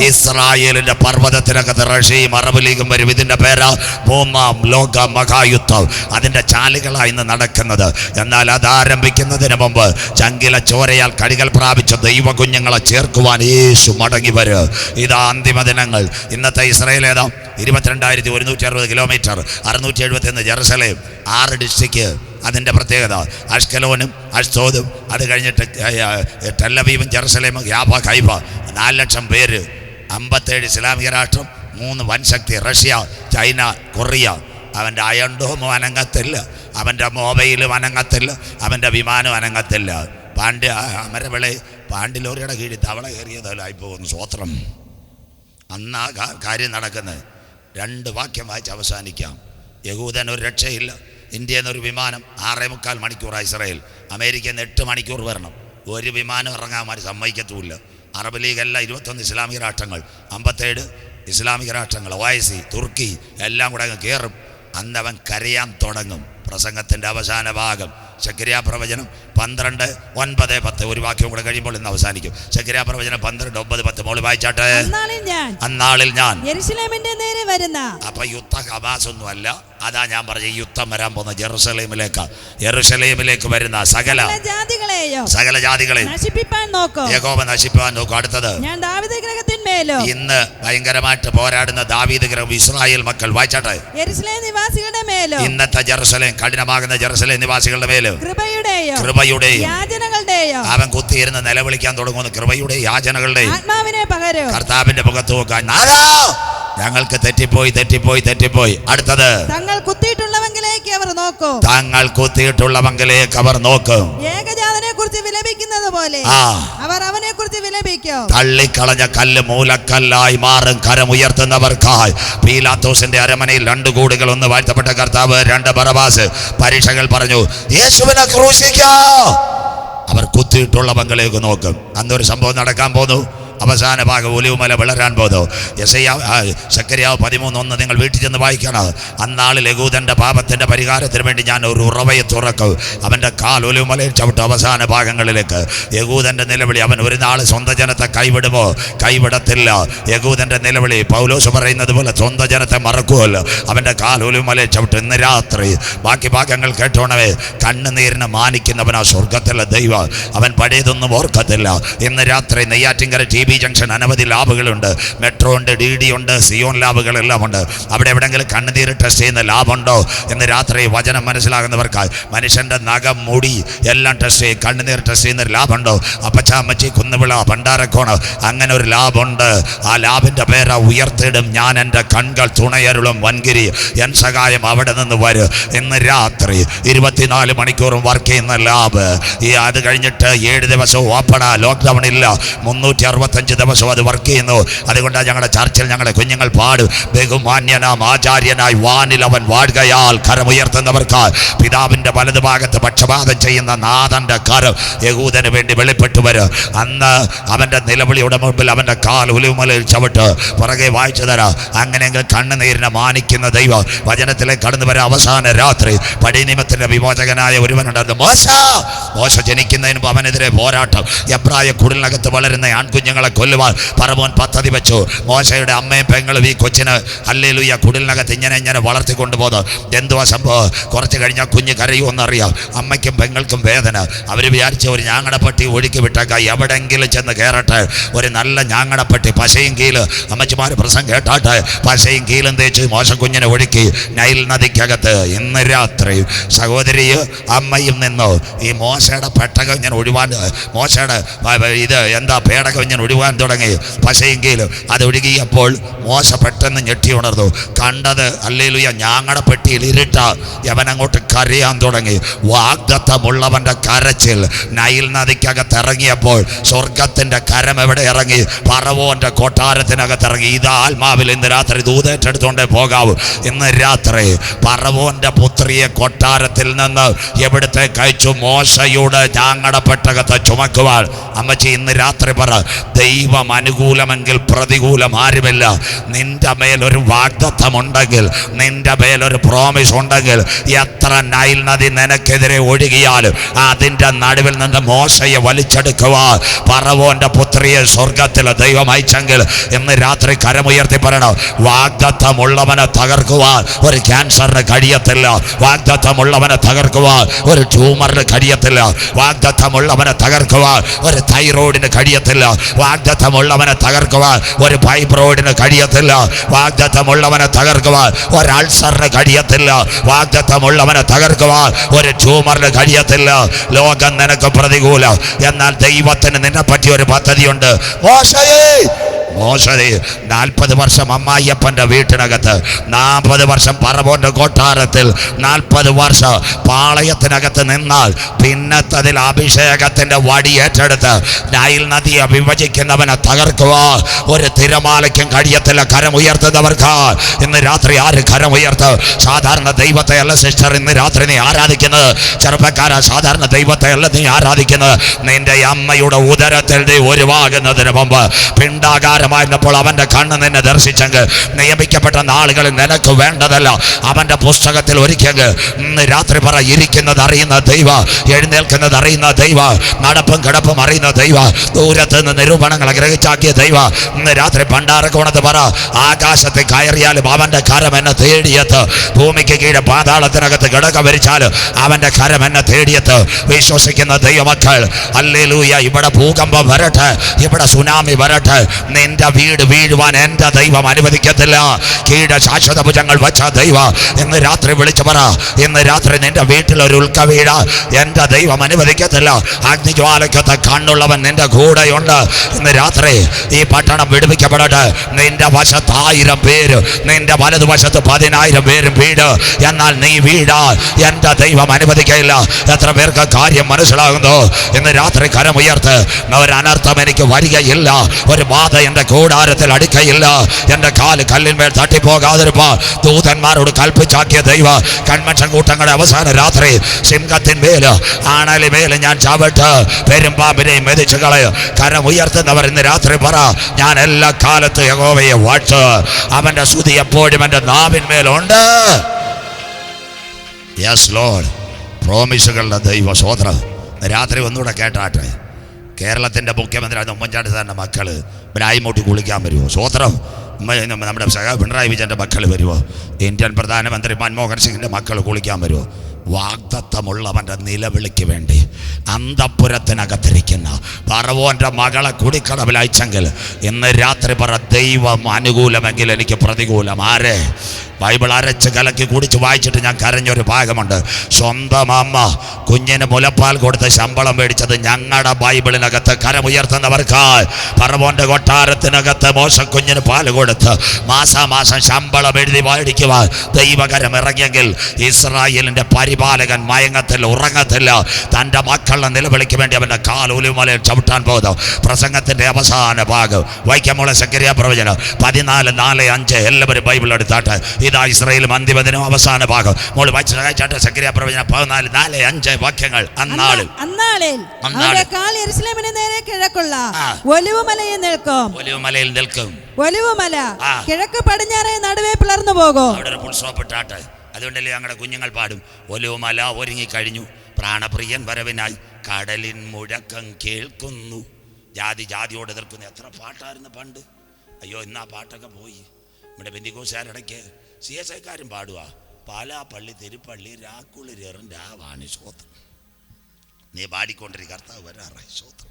ഇസ്രായേലിന്റെ പർവ്വതത്തിനകത്ത് റഷ്യയും അറബ് ലീഗും വരും. ഇതിന്റെ പേരാ 3ാം ലോക മഹായുദ്ധം. അതിന്റെ ചാലുകളാണ് ഇന്ന് നടക്കുന്നത്. എന്നാൽ അത് ആരംഭിക്കുന്നതിന് മുമ്പ് ചങ്കില ചോരയാൽ കടികൾ പ്രാപിച്ച ദൈവ കുഞ്ഞുങ്ങളെ ചേർക്കുവാൻ യേശു മടങ്ങി വരും. ഇതാ അന്തിമ ദിനങ്ങൾ. ഇന്നത്തെ ഇസ്രായേൽ ഏതാ? 22,160 കിലോമീറ്റർ, 671 ജെറുസലേം, 6 ഡിസ്ട്രിക്റ്റ്. അതിൻ്റെ പ്രത്യേകത അഷ്കലോനും അഷ്തോദും, അത് കഴിഞ്ഞിട്ട് ടെല്ലവീവും ജെറുസലേമും, യാഫ, ഹൈഫ. 4 ലക്ഷം പേര്, 57 ഇസ്ലാമിക രാഷ്ട്രം, 3 വൻശക്തി റഷ്യ, ചൈന, കൊറിയ. അവൻ്റെ അയൺഡോമും അനങ്ങത്തില്ല, അവൻ്റെ മൊബൈലും അനങ്ങത്തില്ല, അവൻ്റെ വിമാനം അനങ്ങത്തില്ല. അമരവിളെ പാണ്ടിലോറിയുടെ കീഴിൽ തവള കയറിയതായി പോകുന്നു. സ്വോത്രം. അന്നാ കാര്യം നടക്കുന്നത്. 2 വാക്യം വായിച്ച് അവസാനിക്കാം. യഹൂദൻ ഒരു രക്ഷയില്ല. ഇന്ത്യയിൽ നിന്നൊരു വിമാനം 6.25 മണിക്കൂറാണ് ഇസ്രായേൽ. അമേരിക്കയിൽ നിന്ന് 8 മണിക്കൂർ വരണം. ഒരു വിമാനം ഇറങ്ങാൻ സമ്മതിക്കത്തുമില്ല. അറബ് ലീഗ് എല്ലാം 21 ഇസ്ലാമിക രാഷ്ട്രങ്ങൾ, 57 ഇസ്ലാമിക രാഷ്ട്രങ്ങൾ, OIC, തുർക്കി എല്ലാം കൂടെ അങ്ങ് കയറും. അന്നവൻ കരയാൻ തുടങ്ങും. പ്രസംഗത്തിൻ്റെ അവസാന ഭാഗം സെഖര്യാ പ്രവചനം 12, 9, 10. ഒരു വാക്യം കൂടെ കഴിയുമ്പോൾ ഇന്ന് അവസാനിക്കും. സെഖര്യാ പ്രവചനം 12, 9, 10. മോള് വായിച്ചാട്ടെ. അന്നാളിൽ ഞാൻ യെരൂശലേമിന്റെ നേരെ വരുന്ന. അപ്പൊ യുദ്ധം ഹമാസ് ഒന്നും അല്ല, അതാ ഞാൻ പറഞ്ഞ യുദ്ധം വരാൻ പോകുന്ന യെരൂശലേമിലേക്ക് വരുന്ന സകല ജാതികളെയും നശിപ്പിപ്പാൻ നോക്കും. യഹോവ നശിപ്പിക്കാൻ നോക്കും. അടുത്തത്, ഞാൻ ദാവീദ് ഗൃഹത്തിന്മേലും. ഇന്ന് ഭയങ്കരമായിട്ട് പോരാടുന്ന ദാവീദ് ഗൃഹം ഇസ്രായേൽ മക്കൾ. വായിച്ചാട്ടെ. യെരൂശലേം നിവാസികളുടെ മേലും. ഇന്നത്തെ ജെറുസലേം, കഠിനമാകുന്ന ജെറുസലേം നിവാസികളുടെ മേലും കൃപയുടെയും യാചനകളുടെയും. അവൻ കുത്തിയിരുന്ന് നിലവിളിക്കാൻ തുടങ്ങുന്നു. കൃപയുടെയും യാചനകളുടെയും ആത്മാവിനെ പകരും. കർത്താവിന്റെ മുഖത്ത് നോക്കാൻ ഞങ്ങൾക്ക് തെറ്റിപ്പോയി. അടുത്തത്, തങ്ങൾ കുത്തിയിട്ടുള്ളവങ്കിലേക്ക് അവർ നോക്കും. ഏകജാതനെ കുറിച്ച് വിലപിക്കുന്നത് പോലെ അവർ അവനെ കുറിച്ച് വിലപിക്കും. തള്ളിക്കളഞ്ഞ കല്ല് മൂലക്കല്ലായി മാറും. കരമുയർത്തുന്നവർക്കായി പീലാത്തോസിന്റെ അരമനയിൽ 2 കൂടുകൾ, 1 വാഴ്ത്തപ്പെട്ട കർത്താവ്, 2 ബറബാസ്. പരീക്ഷകൾ പറഞ്ഞു, യേശുവിനെ ക്രൂശിക്കാ. അവർ കുത്തിയിട്ടുള്ളവങ്കിലേക്ക് നോക്കും. അന്നൊരു സംഭവം നടക്കാൻ പോന്നു. അവസാന ഭാഗം ഒലിവുമല വിളരാൻ പോകുന്നു. സെഖര്യാവ് 13:1 നിങ്ങൾ വീട്ടിൽ ചെന്ന് വായിക്കണം. അന്നാളിൽ യഹൂദന്റെ പാപത്തിന്റെ പരിഹാരത്തിന് വേണ്ടി ഞാൻ ഒരു ഉറവയെ തുറക്കും. അവന്റെ കാൽ ഒലിവുമലയിൽ ചവിട്ടും. അവസാന ഭാഗങ്ങളിലേക്ക് യഹൂദന്റെ നിലവിളി. അവൻ ഒരു നാൾ സ്വന്തം ജനത്തെ കൈവിടുമോ? കൈവിടത്തില്ല. യഹൂദന്റെ നിലവിളി പൗലോസ് പറയുന്നത് പോലെ സ്വന്തം ജനത്തെ മറക്കുമല്ലോ. അവന്റെ കാൽ ഒലിവുമലയിൽ ചവിട്ടും. ഇന്ന് രാത്രി ബാക്കി ഭാഗങ്ങൾ കേട്ടോണവേ. കണ്ണുനീരിനെ മാനിക്കുന്നവനാ സ്വർഗത്തിലെ ദൈവം. അവൻ പഴയതൊന്നും ഓർക്കത്തില്ല. ഇന്ന് രാത്രി നെയ്യാറ്റിൻകര TV ജംഗ്ഷൻ അനവധി ലാബുകളുണ്ട്. മെട്രോ ഉണ്ട്, DD ഉണ്ട്, സിയോൺ ലാബുകളെല്ലാം ഉണ്ട്. അവിടെ എവിടെയെങ്കിലും കണ്ണുനീര് ടെസ്റ്റ് ചെയ്യുന്ന ലാബുണ്ടോ? ഇന്ന് രാത്രി വചനം മനസ്സിലാകുന്നവർക്കായി മനുഷ്യന്റെ നഖം, മുടി എല്ലാം ടെസ്റ്റ് ചെയ്യും. കണ്ണുനീർ ടെസ്റ്റ് ചെയ്യുന്ന ഒരു ലാബുണ്ടോ? അപ്പച്ചാമ്മച്ചി, കുന്നുവിള, ഭണ്ഡാരക്കോണ്, അങ്ങനെ ഒരു ലാബുണ്ട്. ആ ലാബിന്റെ പേരാ ഉയർത്തിടും ഞാൻ എൻ്റെ കൺകൾ തുണയരുളും വൻകിരി, എൻ സഹായം അവിടെ നിന്ന് വരും. ഇന്ന് രാത്രി 24 മണിക്കൂറും വർക്ക് ചെയ്യുന്ന ലാബ്. അത് കഴിഞ്ഞിട്ട് 7 ദിവസവും ഓപ്പണാ. ലോക്ക്ഡൗൺ ഇല്ല. 365 ദിവസം അത് വർക്ക് ചെയ്യുന്നു. അതുകൊണ്ടാണ് ഞങ്ങളുടെ ചർച്ചിൽ ഞങ്ങളുടെ കുഞ്ഞുങ്ങൾ പാടും, ബഹുമാന്യനാം ആചാര്യനായി വാനിൽ അവൻ വാഴുകയാൽ. കരമുയർത്തുന്നവർക്കാൽ പിതാവിന്റെ വലതുഭാഗത്ത് പക്ഷപാതം ചെയ്യുന്ന നാഥന്റെ കരം യഹൂദന് വേണ്ടി വെളിപ്പെട്ടു വരും. അന്ന് അവന്റെ നിലവിളിയുടെ മുമ്പിൽ അവന്റെ കാൽ ഒലിവുമലയിൽ ചവിട്ട്. പുറകെ വായിച്ചു തരാം. അങ്ങനെയെങ്കിൽ കണ്ണുനീരിനെ മാനിക്കുന്ന ദൈവം വചനത്തിലേക്ക് കടന്നു വരാം. അവസാന രാത്രി പഴയ നിയമത്തിന്റെ വിമോചകനായ ഒരുവനുണ്ടായിരുന്നു, മോശ ജനിക്കുന്നതിന് മുമ്പ് അവനെതിരെ പോരാട്ടം. എബ്രായ കുടിലിനകത്ത് വളരുന്ന ആൺകുഞ്ഞുങ്ങളെ കൊല്ലുവാൻ പറവോൻ പദ്ധതി വെച്ചു. മോശയുടെ അമ്മയും പെങ്ങളും ഈ കൊച്ചിന് ഹല്ലേലൂയ കുടിലിനകത്ത് ഇങ്ങനെ വളർത്തിക്കൊണ്ടുപോകുന്നു. എന്തുവാ സംഭവം? കുറച്ച് കഴിഞ്ഞാൽ കുഞ്ഞ് കരയുമെന്നറിയാം. അമ്മയ്ക്കും പെങ്ങൾക്കും വേദന. അവർ വിചാരിച്ച ഒരു ഞാങ്ങടപ്പെട്ടി ഒഴുക്കി വിട്ടേക്കാം, എവിടെങ്കിലും ചെന്ന് കയറട്ടെ. ഒരു നല്ല ഞാങ്ങടപ്പെട്ടി, പശയും കീല്. അമ്മച്ചിമാർ പ്രസംഗം കേട്ടാട്ടെ. പശയും കീലും തേച്ച് മോശക്കുഞ്ഞിനെ ഒഴുക്കി നൈൽ നദിക്കകത്ത്. ഇന്ന് രാത്രി സഹോദരി അമ്മയും നിന്നു ഈ മോശയുടെ പെട്ടകം ഞാൻ ഒഴിവാൻ, മോശയുടെ പേടകം ഞാൻ ഒഴിവാൻ തുടങ്ങി. പശയെങ്കിലും അത് ഒഴുകിയപ്പോൾ മോശ പെട്ടെന്ന് ഞെട്ടി ഉണർന്നു. കണ്ടത് ഹല്ലേലൂയ ഞാങ്ങടെ പെട്ടിയിൽ ഇരുട്ട. അവനങ്ങോട്ട് കരയാൻ തുടങ്ങി. വാഗ്ദത്തമുള്ളവന്റെ കരച്ചിൽ നൈൽ നദിക്കകത്ത് ഇറങ്ങിയപ്പോൾ സ്വർഗത്തിന്റെ കരം എവിടെ ഇറങ്ങി? ഫറവോന്റെ കൊട്ടാരത്തിനകത്ത് ഇറങ്ങി. ഇത് ആത്മാവിൽ ഇന്ന് രാത്രി ദൂതേറ്റെടുത്തോണ്ടേ പോകാവൂ. ഇന്ന് രാത്രി ഫറവോന്റെ പുത്രിയെ കൊട്ടാരത്തിൽ നിന്ന് എവിടുത്തെ കഴിച്ചു? മോശയുടെ ഞാങ്ങടെ പെട്ടകത്തെ ചുമക്കുവാൻ. അമ്മച്ചി ഇന്ന് രാത്രി പറ, ദൈവം അനുകൂലമെങ്കിൽ പ്രതികൂലം ആരുമില്ല. നിന്റെ മേലൊരു വാഗ്ദത്തമുണ്ടെങ്കിൽ, നിന്റെ മേലൊരു പ്രോമിസ് ഉണ്ടെങ്കിൽ, എത്ര നൈൽ നദി നിനക്കെതിരെ ഒഴുകിയാലും അതിൻ്റെ നടുവിൽ നിന്ന് മോശയെ വലിച്ചെടുക്കുവാൻ ഫറവോന്റെ പുത്രിയെ സ്വർഗത്തിലെ ദൈവം അയച്ചെങ്കിൽ ഇന്ന് രാത്രി കരമുയർത്തി പറയണം, വാഗ്ദത്തമുള്ളവനെ തകർക്കുവാൻ ഒരു ക്യാൻസറിന് കഴിയത്തില്ല. വാഗ്ദത്തമുള്ളവനെ തകർക്കുവാൻ ഒരു ട്യൂമറിന് കഴിയത്തില്ല. വാഗ്ദത്തമുള്ളവനെ തകർക്കുവാൻ ഒരു തൈറോയിഡിന് കഴിയത്തില്ല. വാഗ്ദത്തമുള്ളവനെ തകർക്കുവാൻ ഒരു ഫൈബ്രോയിഡിന് കഴിയത്തില്ല. വാഗ്ദത്തമുള്ളവനെ തകർക്കുവാൻ ഒരു അൾസറിന് കഴിയത്തില്ല. വാഗ്ദത്തമുള്ളവനെ തകർക്കുവാൻ ഒരു ട്യൂമറിന് കഴിയത്തില്ല. ലോകം നിനക്ക് പ്രതികൂലം, എന്നാൽ ദൈവത്തിന് നിന്നെ പറ്റി ഒരു പദ്ധതിയുണ്ട്. മോശയെ 40 വർഷം അമ്മായിയപ്പൻ്റെ വീട്ടിനകത്ത്, 40 വർഷം പറവോന്റെ കൊട്ടാരത്തിൽ, 40 വർഷം പാളയത്തിനകത്ത് നിന്നാൽ പിന്നത്തതിൽ അഭിഷേകത്തിന്റെ വടി ഏറ്റെടുത്ത് നൈൽ നദിയെ വിഭജിക്കുന്നവനെ തകർക്കുക ഒരു തിരമാലയ്ക്കും കഴിയത്തില്ല. കരമുയർത്തുന്നവർക്ക് ഇന്ന് രാത്രി ആര് കരമുയർത്ത്? സാധാരണ ദൈവത്തെ അല്ല സിസ്റ്റർ ഇന്ന് രാത്രി നീ ആരാധിക്കുന്നത്. ചെറുപ്പക്കാരാ, സാധാരണ ദൈവത്തെ അല്ല നീ ആരാധിക്കുന്നത്. നിന്റെ അമ്മയുടെ ഉദരത്തിൽ നീ ഉരുവാകുന്നതിന് മുമ്പ് പിണ്ടാകാര ഭാരമായിരുന്നപ്പോൾ അവൻ്റെ കണ്ണ് നിന്നെ ദർശിച്ചെങ്കിൽ നിയമിക്കപ്പെട്ട നാളുകളിൽ നിനക്ക് വേണ്ടതല്ല അവൻ്റെ പുസ്തകത്തിൽ ഒരുക്കിയെങ്കിൽ ഇന്ന് രാത്രി പറ, ഇരിക്കുന്നത് അറിയുന്ന ദൈവ, എഴുന്നേൽക്കുന്നത് അറിയുന്ന ദൈവ, നടപ്പും കിടപ്പും അറിയുന്ന ദൈവ, ദൂരത്ത് നിന്ന് നിരൂപണങ്ങളെ ഗ്രഹിച്ചാക്കിയ ദൈവ, ഇന്ന് രാത്രി ഭണ്ഡാരക്കോണത്ത് പറ, ആകാശത്തെ കയറിയാലും അവൻ്റെ കരം എന്നെ തേടിയെത്ത്, ഭൂമിക്ക് കീഴെ പാതാളത്തിനകത്ത് ഘടക വരിച്ചാലും അവൻ്റെ കരം എന്നെ തേടിയെത്ത്. വിശ്വസിക്കുന്ന ദൈവമക്കൾ ഹല്ലേലൂയ. ഇവിടെ ഭൂകമ്പം വരട്ടെ, ഇവിടെ സുനാമി വരട്ടെ, നിന്റെ വീട് വീഴുവാൻ എൻ്റെ ദൈവം അനുവദിക്കത്തില്ല. കീഴെ ശാശ്വത ഭുജങ്ങൾ വച്ച ദൈവ ഇന്ന് രാത്രി വിളിച്ചു പറ, ഇന്ന് രാത്രി നിന്റെ വീട്ടിൽ ഒരു ഉൽക്ക വീഴ എൻ്റെ ദൈവം അനുവദിക്കത്തില്ല. അഗ്നിജ്വാലയ്ക്കത്തെ കണ്ണുള്ളവൻ നിന്റെ കൂടെയുണ്ട്. ഇന്ന് രാത്രി ഈ പട്ടണം വിടുവിക്കപ്പെടട്ടെ. നിന്റെ വശത്ത് 1000 പേര്, നിന്റെ വലതുവശത്ത് 10,000 പേരും വീട്, എന്നാൽ നീ വീഴാൻ എൻ്റെ ദൈവം അനുവദിക്കയില്ല. എത്ര പേർക്ക് കാര്യം മനസ്സിലാകുന്നു? ഇന്ന് രാത്രി കരമുയർത്ത്, ഒരനർത്ഥം എനിക്ക് വരികയില്ല, ഒരു ബാധ എൻ്റെ കൂടാരത്തിൽ അടിക്കയില്ല, എൻ്റെ കാല് കല്ലിന്മേൽ തട്ടിപ്പോകാതിരുപ്പാൻ ദൂതന്മാരോട് കൽപ്പിച്ചാക്കിയ ദൈവ കൺവെൻഷൻ കൂട്ടങ്ങളുടെ അവസാന രാത്രി സിംഹത്തിന്മേൽ ആണലിമേൽ ഞാൻ ചവിട്ട് പെരുമ്പാമ്പിനെയും മെതിച്ചു കളയും. കരമുയർത്തുന്നവർ ഇന്ന് രാത്രി പറ, ഞാൻ എല്ലാ കാലത്തും യഹോവയെ വാഴ്ത്ത്, അവൻ്റെ സ്തുതി എപ്പോഴും എൻ്റെ നാവിന്മേലുണ്ട്. Yes Lord. പ്രോമിസുകളുടെ ദൈവ സ്വോത്രം. രാത്രി ഒന്നുകൂടെ കേട്ടാട്ടെ. കേരളത്തിൻ്റെ മുഖ്യമന്ത്രി ഉമ്മൻചാണ്ടി സാറിൻ്റെ മക്കൾ ബ്രായ്മൂട്ടി കുളിക്കാൻ വരുമോ? സ്വോത്രം. നമ്മുടെ പിണറായി വിജയൻ്റെ മക്കൾ വരുമോ? ഇന്ത്യൻ പ്രധാനമന്ത്രി മൻമോഹൻ സിംഗിൻ്റെ മക്കൾ കുളിക്കാൻ വരുമോ? വാഗ്ദത്തമുള്ളവൻ്റെ നിലവിളിക്ക് വേണ്ടി അന്തഃപുരത്തിനകത്തിരിക്കുന്ന ഫറവോൻ്റെ മകളെ കുടിക്കടവിൽ അയച്ചെങ്കിൽ ഇന്ന് രാത്രി പറ, ദൈവം അനുകൂലമെങ്കിൽ എനിക്ക് പ്രതികൂലം. ആരെ? ബൈബിൾ അരച്ച് കലക്കി കുടിച്ച് വായിച്ചിട്ട് ഞാൻ കരഞ്ഞൊരു ഭാഗമുണ്ട്. സ്വന്തം അമ്മ കുഞ്ഞിന് മുലപ്പാൽ കൊടുത്ത് ശമ്പളം മേടിച്ചത് ഞങ്ങളുടെ ബൈബിളിനകത്ത്. കരമുയർത്തുന്നവർക്കായി ഫറവോൻ്റെ കൊട്ടാരത്തിനകത്ത് മോശക്കുഞ്ഞിന് പാൽ കൊടുത്ത് മാസാമാസം ശമ്പളം എഴുതി മേടിക്കുവാൻ ദൈവകരം ഇറങ്ങിയെങ്കിൽ ഇസ്രായേലിൻ്റെ പരിപാലകൻ മയങ്ങത്തില്ല, ഉറങ്ങത്തില്ല. തൻ്റെ മക്കളുടെ നിലവിളിക്ക് വേണ്ടി അവൻ്റെ കാൽ ഒലിവുമലയിൽ ചവിട്ടാൻ പോകുന്നു. പ്രസംഗത്തിൻ്റെ അവസാന ഭാഗം വായിക്കാമോളെ. സക്കറിയാ പ്രവചനം 14:4-5. എല്ലാവരും ബൈബിൾ എടുത്താട്ടെ. ഇതാ ഇസ്രായേൽ അന്തിമദിനം അവസാന ഭാഗം. മോള് വായിച്ചാട്ടെ. സക്കറിയാ പ്രവചനം 14:4-5 വാക്യങ്ങൾ. അന്നാളിൽ ഒലിവുമലയിൽ നിൽക്കും. ഒലിവുമല കിഴക്ക് പടിഞ്ഞാറേ നടുവേ പിളർന്നു പോകും. അവിടെ ഒരു ഫുൾ സ്റ്റോപ്പ് ഇട്ടാട്ടെ. അതുകൊണ്ടല്ലേ ഞങ്ങളുടെ കുഞ്ഞുങ്ങൾ പാടും, ഒലിവുമല ഒരുങ്ങിക്കഴിഞ്ഞു, പ്രാണപ്രിയൻ വരവിനായി, കടലിൻ മുഴക്കം കേൾക്കുന്നു, ജാതി ജാതിയോട് എതിർക്കുന്നു. എത്ര പാട്ടായിരുന്നു പണ്ട്. അയ്യോ, ഇന്നാ പാട്ടൊക്കെ പോയി. നമ്മുടെ പെന്തിക്കോസ്തുകാരിടയ്ക്ക് CSIക്കാരും പാടുക, പാലാപ്പള്ളി തിരുപ്പള്ളി രാക്കുളിരേറും രാവാണ് സ്വോത്രം. നീ പാടിക്കൊണ്ടിരി, കർത്താവ് വരാറായി സ്വോത്രം.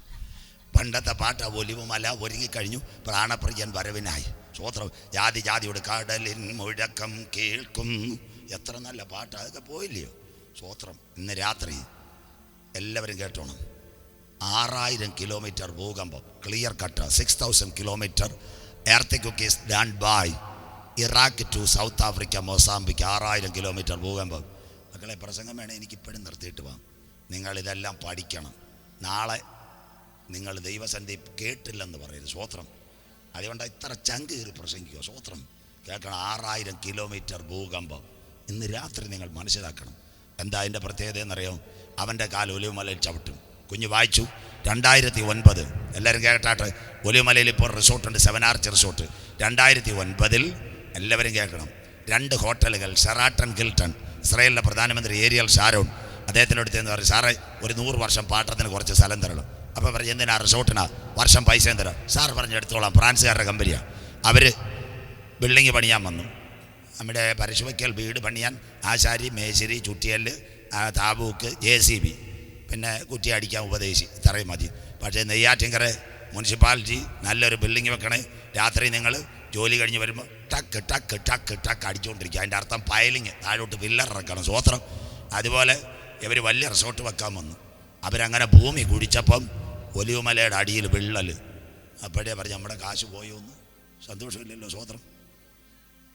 പണ്ടത്തെ പാട്ട ഒലിവുമല ഒരുങ്ങിക്കഴിഞ്ഞു, പ്രാണപ്രിയൻ വരവിനായി സ്വോത്രം, ജാതി ജാതിയോട് കടലിൻ മുഴക്കം കേൾക്കുന്നു. എത്ര നല്ല പാട്ട്. അതൊക്കെ പോയില്ലയോ സ്വോത്രം. ഇന്ന് രാത്രി എല്ലാവരും കേട്ടോണം. 6000 കിലോമീറ്റർ ഭൂകമ്പം, clear cut. 6000 kilometre earthquake is done by Iraq to South Africa, Mozambique. 6000 kilometre ഭൂകമ്പം. മക്കളെ, പ്രസംഗം വേണേൽ എനിക്കിപ്പോഴും നിർത്തിയിട്ട് പോകാം. നിങ്ങളിതെല്ലാം പഠിക്കണം. നാളെ നിങ്ങൾ ദൈവസന്ധി കേട്ടില്ലെന്ന് പറയരുത് സ്വോത്രം. അതുകൊണ്ട് ഇത്ര ചങ്ക് കയറി പ്രസംഗിക്കുക സ്വോത്രം. കേൾക്കണം. 6000 കിലോമീറ്റർ ഭൂകമ്പം. ഇന്ന് രാത്രി നിങ്ങൾ മനസ്സിലാക്കണം. എന്താ അതിൻ്റെ പ്രത്യേകത എന്നറിയാം? അവൻ്റെ കാൽ ഒലിവുമലയിൽ ചവിട്ടും. കുഞ്ഞ് വായിച്ചു 2009. എല്ലാവരും കേട്ടാട്ടെ. ഒലിവുമലയിൽ ഇപ്പോൾ റിസോർട്ടുണ്ട്, 7 ആർച്ച് റിസോർട്ട്. 2009 എല്ലാവരും കേൾക്കണം. 2 ഹോട്ടലുകൾ, ഷെറാട്ടൺ ഹിൽട്ടൺ. ഇസ്രായേലിലെ പ്രധാനമന്ത്രി ഏരിയൽ ഷാരോൺ അദ്ദേഹത്തിനടുത്തെന്ന് പറയും, സാറേ ഒരു 100 വർഷം പാട്ടത്തിന് കുറച്ച് സ്ഥലം തരണം. അപ്പോൾ പറഞ്ഞ് എന്തിനാ? റിസോർട്ടിനാ, വർഷം പൈസയും തരാം. സാർ പറഞ്ഞ് എടുത്തോളാം. ഫ്രാൻസുകാരുടെ കമ്പനിയാണ്. അവർ ബിൽഡിങ് പണിയാൻ വന്നു. നമ്മുടെ പരശുവയ്ക്കൽ വീട് പണിയാൻ ആശാരി, മേശിരി, ചുറ്റിയല്, താബൂക്ക്, JCB, പിന്നെ കുറ്റി അടിക്കാൻ ഉപദേശി. ഇത്രയും മതി. പക്ഷേ നെയ്യാറ്റിൻകര മുനിസിപ്പാലിറ്റി നല്ലൊരു ബിൽഡിങ് വെക്കണേ. രാത്രി നിങ്ങൾ ജോലി കഴിഞ്ഞ് വരുമ്പോൾ ടക്ക് ടക്ക് ടക്ക് ടക്ക് അടിച്ചുകൊണ്ടിരിക്കുക. അതിൻ്റെ അർത്ഥം പയലിങ്, താഴോട്ട് പില്ലർ ഇറക്കണം സ്വോത്രം. അതുപോലെ ഇവർ വലിയ റിസോർട്ട് വെക്കാൻ വന്നു. അവരങ്ങനെ ഭൂമി കുടിച്ചപ്പം ഒലിവുമലയുടെ അടിയിൽ വിള്ളൽ. അപ്പോഴേ പറഞ്ഞ് നമ്മുടെ കാശ് പോയോന്ന്. സന്തോഷമില്ലല്ലോ സ്വോത്രം.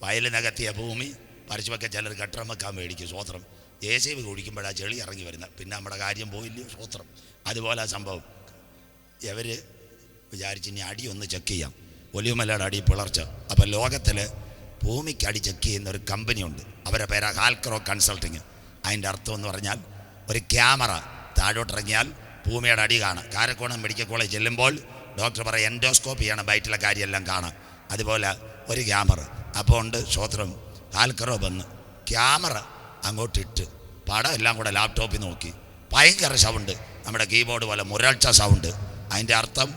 വയൽ നികത്തിയ ഭൂമി പറിച്ചുവെക്കാൻ ചിലർ കെട്ടിടം വെക്കാൻ മേടിക്കും സ്വോത്രം. JCB കുടിക്കുമ്പോഴാണ് ചെളി ഇറങ്ങി വരുന്നത്. പിന്നെ നമ്മുടെ കാര്യം പോയില്ലയോ സ്വോത്രം. അതുപോലെ ആ സംഭവം. ഇവർ വിചാരിച്ച് ഇനി അടി ഒന്ന് ചെക്ക് ചെയ്യാം. ഒലിവുമലയുടെ അടി പിളർച്ച. അപ്പോൾ ലോകത്തിൽ ഭൂമിക്കടി ചെക്ക് ചെയ്യുന്ന ഒരു കമ്പനിയുണ്ട്. അവരുടെ പേരാ ഹാൽക്രോ കൺസൾട്ടിങ്. അതിൻ്റെ അർത്ഥം എന്ന് പറഞ്ഞാൽ ഒരു ക്യാമറ താഴോട്ടിറങ്ങിയാൽ ഭൂമിയുടെ അടി കാണാം. കാരക്കോണം മെഡിക്കൽ കോളേജ് ചെല്ലുമ്പോൾ ഡോക്ടർ പറയും എൻഡോസ്കോപ്പ് ചെയ്യണം, വയറ്റിലെ കാര്യമെല്ലാം കാണാം. അതുപോലെ ഒരു ക്യാമറ അപ്പോൾ ഉണ്ട് സ്വോത്രം ആൽക്കറോ വന്ന് ക്യാമറ അങ്ങോട്ടിട്ട് പടം എല്ലാം കൂടെ ലാപ്ടോപ്പിൽ നോക്കി. ഭയങ്കര സൗണ്ട്, നമ്മുടെ കീബോർഡ് പോലെ മുരൾച്ച സൗണ്ട്. അതിൻ്റെ അർത്ഥം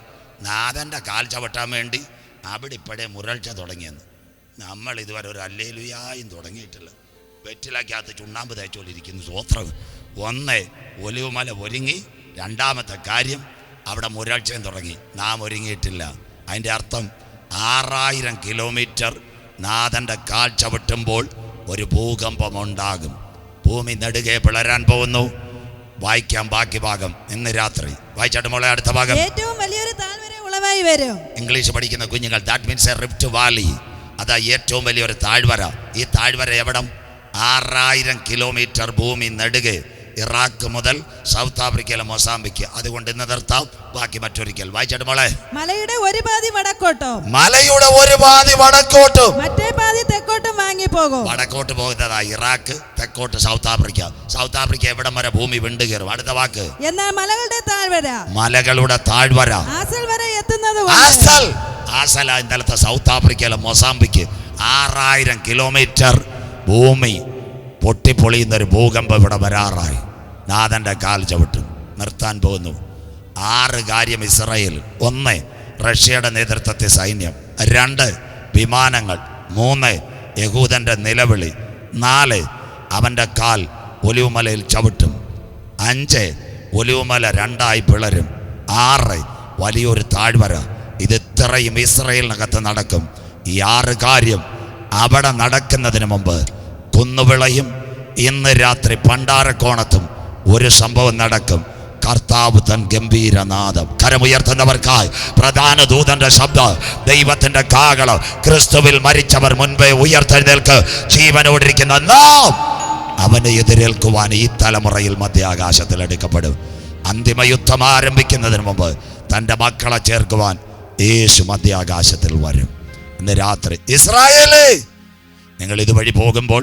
നാഥൻ്റെ കാൽ ചവിട്ടാൻ വേണ്ടി അവിടെ ഇപ്പോഴേ മുരൾച്ച തുടങ്ങിയെന്ന്. നമ്മൾ ഇതുവരെ ഒരു അല്ലേലുയായും തുടങ്ങിയിട്ടില്ല. വെറ്റിലക്കകത്ത് ചുണ്ണാമ്പ് തേച്ചുകൊണ്ടിരിക്കുന്നു. സ്വോത്രം. ഒന്ന് ഒലിവുമല ഒരുങ്ങി, രണ്ടാമത്തെ കാര്യം അവിടെ മുരൾച്ചയും തുടങ്ങി. നാം ഒരുങ്ങിയിട്ടില്ല. അതിൻ്റെ അർത്ഥം 6000 കിലോമീറ്റർ നാഥൻ്റെ കാൽ ചവിട്ടുമ്പോൾ ഒരു ഭൂകമ്പമുണ്ടാകും. ഭൂമി നെടുകെ പിളരാൻ പോകുന്നു. വായിക്കാം ബാക്കി ഭാഗം ഇന്ന് രാത്രി. വായിച്ചാട്ട് മോളെ അടുത്ത ഭാഗം. ഏറ്റവും വലിയൊരു താഴ്വര ഉളവായി വരും. ഇംഗ്ലീഷ് പഠിക്കുന്ന കുഞ്ഞുങ്ങൾ, that means A rift Valley. അതാ ഏറ്റവും വലിയൊരു താഴ്വര. ഈ താഴ്വര എവിടം? 6000 കിലോമീറ്റർ ഭൂമി നെടുകെ, ഇറാഖ് മുതൽ സൗത്ത് ആഫ്രിക്കയിലെ മൊസാംബിക്ക്. അതുകൊണ്ട് ഇന്ന് നിർത്താം, ബാക്കി മറ്റൊരിക്കൽ. വായിച്ചാട്ട് മോളെ. മലയുടെ ഒരു പാതി വടക്കോട്ടും മലയുടെ ഒരു പാതി വടക്കോട്ടും മറ്റേ പാതി തെക്കോട്ടും വാങ്ങി പോകും. വടക്കോട്ട് പോകുന്നതാ ഇറാഖ്, തെക്കോട്ട് സൗത്ത് ആഫ്രിക്ക. സൗത്ത് ആഫ്രിക്ക എവിടം വരെ ഭൂമി വിണ്ടു കയറും. അടുത്ത വാക്ക്. എന്നാൽ മലകളുടെ താഴ്വര, മലകളുടെ താഴ്വര ആസൽ വരെ എത്തുന്നത് ആസല ഇന്നലത്തെ സൗത്ത് ആഫ്രിക്കയിലെ മൊസാംബിക്ക് 6000 കിലോമീറ്റർ ഭൂമി പൊട്ടിപ്പൊളിയുന്നൊരു ഭൂകമ്പം ഇവിടെ വരാറായി. നാഥൻ്റെ കാൽ ചവിട്ടും. നിർത്താൻ പോകുന്നു. 6 കാര്യം ഇസ്രായേൽ. 1 റഷ്യയുടെ നേതൃത്വത്തിൽ സൈന്യം. 2 വിമാനങ്ങൾ. 3 യഹൂദൻ്റെ നിലവിളി. 4 അവൻ്റെ കാൽ ഒലിവുമലയിൽ ചവിട്ടും. 5 ഒലിവുമല 2ആയി പിളരും. 6 വലിയൊരു താഴ്വര. ഇത് ഇത്രയും ഇസ്രായേലിനകത്ത് നടക്കും. ഈ 6 കാര്യം അവിടെ നടക്കുന്നതിന് മുമ്പ് കുന്നുവിളയും. ഇന്ന് രാത്രി പണ്ടാരക്കോണത്തും ഒരു സംഭവം നടക്കും. കർത്താവ് തൻ ഗംഭീരനാദം. കരമുയർത്തുന്നവർക്കായി പ്രധാന ദൂതന്റെ ശബ്ദം, ദൈവത്തിന്റെ കാഹളം. ക്രിസ്തുവിൽ മരിച്ചവർ മുൻപേ ഉയർത്തെഴുന്നേൽക്ക്. ജീവനോടിരിക്കുന്ന നാം അവനെ എതിരേൽക്കുവാൻ ഈ തലമുറയിൽ മധ്യാകാശത്തിൽ എടുക്കപ്പെടും. അന്തിമ യുദ്ധം ആരംഭിക്കുന്നതിന് മുമ്പ് തൻ്റെ മക്കളെ ചേർക്കുവാൻ യേശു മധ്യാകാശത്തിൽ വരും. ഇന്ന് രാത്രി ഇസ്രായേലേ, നിങ്ങൾ ഇതുവഴി പോകുമ്പോൾ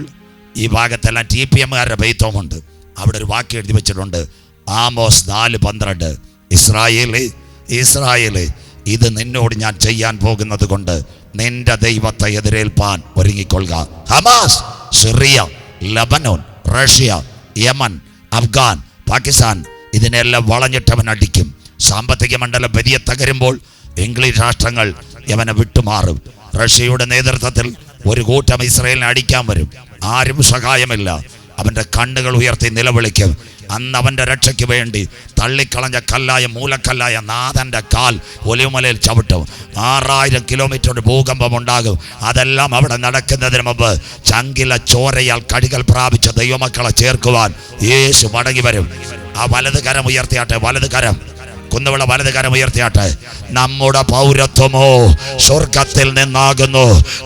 ഈ ഭാഗത്തെല്ലാം TPMകാരുടെ ബെയ്ത്തോമുണ്ട്. അവിടെ ഒരു വാക്യം എഴുതി വെച്ചിട്ടുണ്ട്. ആമോസ് 4:12. ഇസ്രായേലേ, ഇസ്രായേലേ, ഇത് നിന്നോട് ഞാൻ ചെയ്യാൻ പോകുന്നത് കൊണ്ട് നിന്റെ ദൈവത്തെ എതിരേൽപ്പാൻ ഒരുങ്ങിക്കൊള്ളുക. Hamas, Syria, Lebanon, Russia, Yemen, Afghan, Pakistan, ഇതിനെല്ലാം വളഞ്ഞിട്ടവൻ അടിക്കും. സാമ്പത്തിക മണ്ഡലം വലിയ തകരുമ്പോൾ ഇംഗ്ലീഷ് രാഷ്ട്രങ്ങൾ യവനെ വിട്ടുമാറും. റഷ്യയുടെ നേതൃത്വത്തിൽ ഒരു കൂട്ടം ഇസ്രായേലിനെ അടിക്കാൻ വരും. ആരും സഹായമില്ല. അവൻ്റെ കണ്ണുകൾ ഉയർത്തി നിലവിളിക്കും. അന്ന് അവൻ്റെ രക്ഷയ്ക്ക് വേണ്ടി തള്ളിക്കളഞ്ഞ കല്ലായ മൂലക്കല്ലായ നാഥൻ്റെ കാൽ ഒലിവുമലയിൽ ചവിട്ടും. 6000 കിലോമീറ്റർ ഭൂകമ്പം ഉണ്ടാകും. അതെല്ലാം അവിടെ നടക്കുന്നതിന് മുമ്പ് ചങ്കില ചോരയാൽ കടികൾ പ്രാപിച്ച ദൈവമക്കളെ ചേർക്കുവാൻ യേശു മടങ്ങി വരും. ആ വലത് കരം ഉയർത്തിയാട്ടെ, വലത് കരം, കുന്നുവിള വലത് കരം ഉയർത്തിയാട്ടെ. നമ്മുടെ പൗരത്വമോ സ്വർഗത്തിൽ നിന്നാകുന്നു.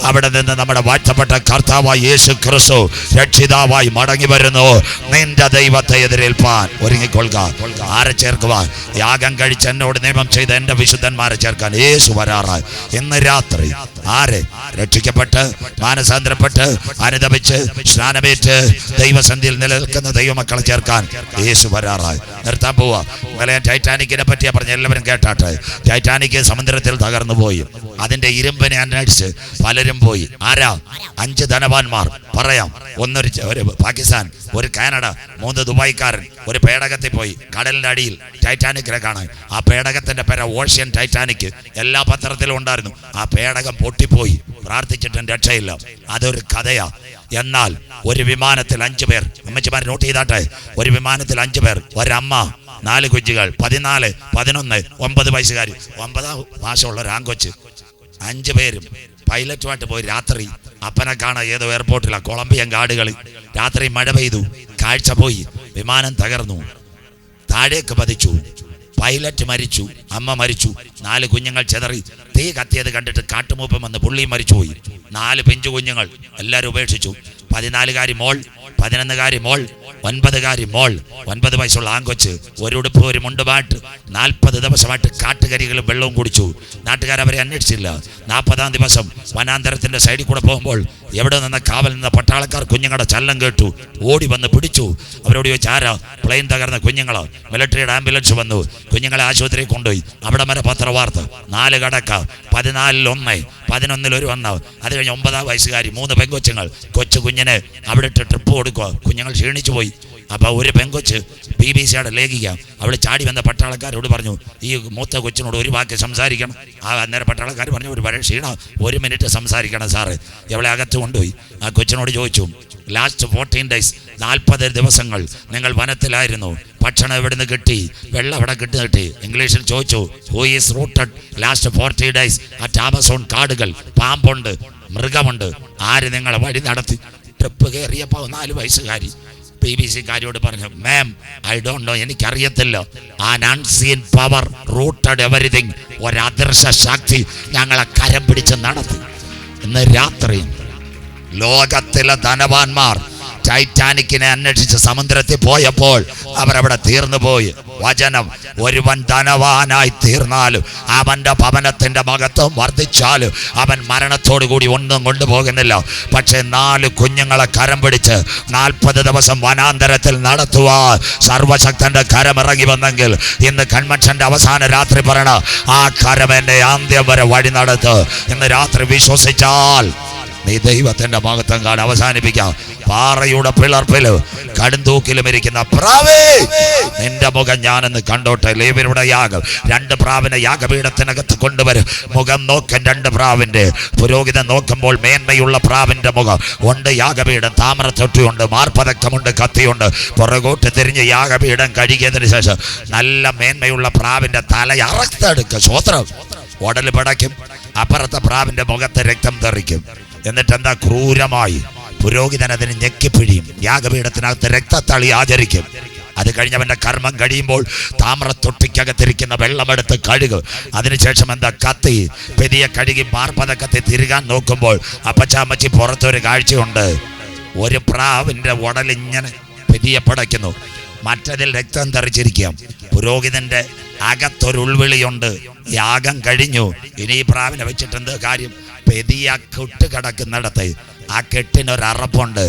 അവിടെ നിന്ന് നമ്മുടെ വാഴ്ത്തപ്പെട്ട കർത്താവായി യേശു ക്രിസ്തു രക്ഷിതാവായി മടങ്ങി വരുന്നു. നിന്റെ ദൈവത്തെ എതിരേൽപ്പാൻ ഒരുങ്ങിക്കൊള്ളുക. ആരെ ചേർക്കുവാൻ? യാഗം കഴിച്ച് എന്നോട് നിയമം ചെയ്ത എൻ്റെ വിശുദ്ധന്മാരെ ചേർക്കാൻ യേശു വരാറായി. ഇന്ന് രാത്രി ആരെ രക്ഷിക്കപ്പെട്ട് മാനസാന്തരപ്പെട്ട് അനുദപിച്ച് സ്നാനമേറ്റ് ദൈവസന്ധിയിൽ നിലനിൽക്കുന്ന ദൈവമക്കളെ ചേർക്കാൻ യേശു വരാറായി. നിർത്താൻ പോവാ. ഇന്നലെ ടൈറ്റാനിക്കിനെ പറ്റിയാ പറഞ്ഞ എല്ലാവരും കേട്ടാട്ടെ. ടൈറ്റാനിക് സമുദ്രത്തിൽ തകർന്നു പോയി. അതിന്റെ ഇരുമ്പിനെ അന്വേഷിച്ച് പലരും പോയി. ആരാ? 5 ധനവാന്മാർ. പറയാം. ഒരു പാകിസ്ഥാൻ, ഒരു കാനഡ, 3 ദുബായിക്കാരൻ ഒരു പേടകത്തിൽ പോയി കടലിന്റെ അടിയിൽ ടൈറ്റാനിക്കിനെ കാണാൻ. ആ പേടകത്തിന്റെ പേര് ഓഷ്യൻ ടൈറ്റാനിക്. എല്ലാ പത്രത്തിലും ഉണ്ടായിരുന്നു. ആ പേടകം പൊട്ടിപ്പോയി. പ്രാർത്ഥിച്ചിട്ടും രക്ഷയില്ല. അതൊരു കഥയാ. എന്നാൽ ഒരു വിമാനത്തിൽ 5 പേർ, അമ്മച്ചിമാർ നോട്ട് ചെയ്താട്ടെ, ഒരു വിമാനത്തിൽ 5 പേർ, ഒരമ്മ, 4 കുഞ്ഞുകൾ, 14, 11, 9 വയസ്സുകാർ, 9 മാസമുള്ള ഒരു ആൺകൊച്ച്. 5 പേരും പൈലറ്റുമായിട്ട് പോയി. രാത്രി അപ്പനെ കാണാൻ ഏതോ എയർപോർട്ടിലാണ്, കൊളംബിയൻ കാടുകളിൽ. രാത്രി മഴ പെയ്തു, കാഴ്ച പോയി, വിമാനം തകർന്നു, താഴേക്ക് പതിച്ചു. പൈലറ്റ് മരിച്ചു, അമ്മ മരിച്ചു, 4 കുഞ്ഞുങ്ങൾ ചെതറി. തീ കത്തിയത് കണ്ടിട്ട് കാട്ടുമൂപ്പം വന്ന് പുള്ളിയും മരിച്ചുപോയി. 4 പിഞ്ചു കുഞ്ഞുങ്ങൾ എല്ലാവരും ഉപേക്ഷിച്ചു. 14കാരി മോൾ 11 മോൾ, 9 മോൾ, 9 വയസ്സുള്ള ആങ്കൊച്ച്, ഒരു ഉടുപ്പ് ഒരു മുണ്ടുമായിട്ട് 40 ദിവസമായിട്ട് കാട്ടുകരികളും വെള്ളവും കുടിച്ചു. നാട്ടുകാരവരെ അന്വേഷിച്ചില്ല. 40-ാം ദിവസം വനാന്തരത്തിന്റെ സൈഡിൽ കൂടെ പോകുമ്പോൾ എവിടെ നിന്ന് കാവൽ നിന്ന പട്ടാളക്കാർ കുഞ്ഞുങ്ങളുടെ ചലനം കേട്ടു. ഓടി വന്ന് പിടിച്ചു. അവരോട് ചോദിച്ചു, ആരാ? പ്ലെയിൻ തകർന്ന കുഞ്ഞുങ്ങളോ? മിലിറ്ററിയുടെ ആംബുലൻസ് വന്നു, കുഞ്ഞുങ്ങളെ ആശുപത്രിയിൽ കൊണ്ടുപോയി. അവിടെ വരെ പത്രവാർത്ത, 4 കടക്ക, 14-ൽ 1, 11-ൽ 1 വന്ന. അത് കഴിഞ്ഞ് 9-ാം വയസ്സുകാരി, 3 പെങ്കൊച്ചുങ്ങൾ. കൊച്ചു കുഞ്ഞിന് അവിടെ ഇട്ട് ട്രിപ്പ് കൊടുക്കുക. കുഞ്ഞുങ്ങൾ ക്ഷീണിച്ചു പോയി. അപ്പോൾ ഒരു പെങ്കൊച്ച് BBC-യുടെ ലേഖിക, അവൾ ചാടി വന്ന പട്ടാളക്കാരോട് പറഞ്ഞു, ഈ മൂത്ത കൊച്ചിനോട് ഒരു വാക്ക് സംസാരിക്കണം. അന്നേരം പട്ടാളക്കാർ പറഞ്ഞു, ഒരു ക്ഷീണം, 1 മിനിറ്റ് സംസാരിക്കണം സാറ്. ഇവളെ അകത്ത് കൊണ്ടുപോയി. ആ കൊച്ചിനോട് ചോദിച്ചു, ലാസ്റ്റ് 14 ഡേയ്സ്, 40 ദിവസങ്ങൾ നിങ്ങൾ വനത്തിലായിരുന്നു, ഭക്ഷണം എവിടുന്ന് കിട്ടി, വെള്ളം എവിടെ കിട്ടി? ഇംഗ്ലീഷിൽ ചോദിച്ചു, who is rooted last 40 days at Amazon കാടുകൾ? പാമ്പുണ്ട്, മൃഗമുണ്ട്, ആര് നിങ്ങളെ വഴി നടത്തി? ട്രിപ്പ് കയറിയപ്പോൾ 4 വയസ്സുകാരി BBC-കാരിയോട് പറഞ്ഞു, മാം ഐ ഡോണ്ട് നോ, എനിക്കറിയത്തില്ല. An unseen power rooted everything. ഒരദൃശ്യ ശക്തി ഞങ്ങളെ കരം പിടിച്ച് നടത്തി. ഇന്ന് രാത്രി ലോകത്തിലെ ധനവാന്മാർ ടൈറ്റാനിക്കിനെ അന്വേഷിച്ച് സമുദ്രത്തിൽ പോയപ്പോൾ അവരവിടെ തീർന്നു പോയി. വചനം, ഒരുവൻ ധനവാനായി തീർന്നാലും അവന്റെ ഭവനത്തിന്റെ മഹത്വം വർദ്ധിച്ചാലും അവൻ മരണത്തോടു കൂടി ഒന്നും കൊണ്ടുപോകുന്നില്ല. പക്ഷെ 4 കുഞ്ഞുങ്ങളെ കരം പിടിച്ച് 40 ദിവസം വനാന്തരത്തിൽ നടത്തുവാൻ സർവശക്തന്റെ കരമിറങ്ങി വന്നെങ്കിൽ ഇന്ന് കൺവെൻഷന്റെ അവസാന രാത്രി പറയണ, ആ കരം എന്നെ ആന്ത്യം വരെ വഴി നടത്ത്. ഇന്ന് രാത്രി വിശ്വസിച്ചാൽ നീ ദൈവത്തിന്റെ മഹത്വം കാണാൻ അവസാനിപ്പിക്കാം. പാറയുടെ പിളർപ്പിലും കടുന്തൂക്കിലും ഇരിക്കുന്ന പ്രാവേ, നിന്റെ മുഖം ഞാനെന്ന് കണ്ടോട്ടെ. ലേവ്യരുടെ യാഗം 2 പ്രാവിനെ യാഗപീഠത്തിനകത്ത് കൊണ്ടുവരും. മുഖം നോക്കാൻ 2 പ്രാവിന്റെ. പുരോഹിതൻ നോക്കുമ്പോൾ മേന്മയുള്ള പ്രാവിന്റെ മുഖം ഉണ്ട്. യാഗപീഠം താമരത്തൊട്ടിയുണ്ട്, മാർപ്പതക്കമുണ്ട്, കത്തിയുണ്ട്. പുറകോട്ട് തിരിഞ്ഞ് യാഗപീഠം കഴുകിയതിനു ശേഷം നല്ല മേന്മയുള്ള പ്രാവിന്റെ തല അറുത്തെടുക്കുക. സ്വോത്രം. ഉടൽ പടയ്ക്കും. അപ്പുറത്തെ പ്രാവിന്റെ മുഖത്ത് രക്തം തെറിക്കും. എന്നിട്ട് എന്താ? ക്രൂരമായി പുരോഹിതൻ അതിന് ഞെക്കിപ്പിഴിയും. യാഗപീഠത്തിനകത്ത് രക്തത്തളി ആചരിക്കും. അത് കഴിഞ്ഞവന്റെ കർമ്മം കഴിയുമ്പോൾ താമ്രത്തൊട്ടിക്കകത്തിരിക്കുന്ന വെള്ളമെടുത്ത് കഴുകും. അതിനുശേഷം എന്താ? കത്തി പെരിയ കഴുകി മാർപ്പത കത്തി തിരുകാൻ നോക്കുമ്പോൾ അപ്പച്ചാമ്മച്ചി പുറത്തൊരു കാഴ്ചയുണ്ട്. ഒരു പ്രാവിന്റെ ഉടലിങ്ങനെ പെരിയ പടയ്ക്കുന്നു, മറ്റതിൽ രക്തം തെറിച്ചിരിക്കാം. പുരോഹിതന്റെ അകത്തൊരുൾവിളിയുണ്ട്, യാഗം കഴിഞ്ഞു, ഇനി ഈ പ്രാവിനെ വെച്ചിട്ട് എന്ത് കാര്യം? പെരിയ കെട്ട് കിടക്കുന്നിടത്ത് ആ കെട്ടിനൊരറപ്പുണ്ട്.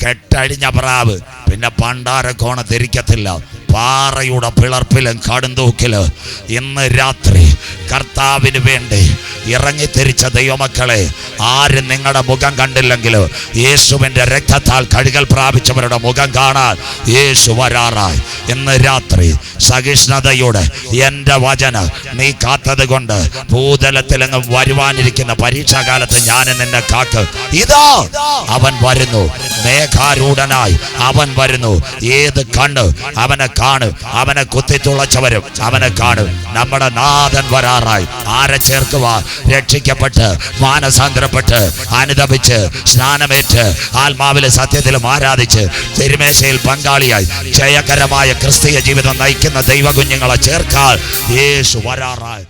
കെട്ടഴിഞ്ഞ പ്രാവ് പിന്നെ പണ്ടാരക്കോണ തിരിക്കത്തില്ല. പാറയുടെ പിളർപ്പിലും കടുന്തൂക്കില് ഇന്ന് രാത്രി കർത്താവിന് വേണ്ടി ഇറങ്ങിത്തിരിച്ച ദൈവമക്കളെ, ആരും നിങ്ങളുടെ മുഖം കണ്ടില്ലെങ്കിലും യേശുവിൻ്റെ രക്തത്താൽ കഴുകൽ പ്രാപിച്ചവരുടെ മുഖം കാണാൻ യേശു വരാറായി. ഇന്ന് രാത്രി സഹിഷ്ണുതയോടെ എൻ്റെ വചനം നീ കാത്തത് കൊണ്ട് ഭൂതലത്തിലെങ്ങും വരുവാനിരിക്കുന്ന പരീക്ഷാകാലത്ത് ഞാൻ നിന്നെ കാക്കും. ഇതാ അവൻ വരുന്നു, മേഘാരൂഢനായി അവൻ വരുന്നു. ഏത് കണ്ണ് അവനെ കാണും? അവനെ കുത്തിത്തുളച്ചവരും അവനെ കാണും. നമ്മുടെ നാഥൻ വരാറായി. ആരെ ചേർക്കുവാ? രക്ഷിക്കപ്പെട്ട് മാനസാന്തരപ്പെട്ട് അനുതപിച്ച് സ്നാനമേറ്റ് ആത്മാവിലെ സത്യത്തിലും ആരാധിച്ച് തിരുമേശയിൽ പങ്കാളിയായി ജയകരമായ ക്രിസ്തീയ ജീവിതം നയിക്കുന്ന ദൈവകുഞ്ഞുങ്ങളെ ചേർക്കാൻ യേശു വരാറായി.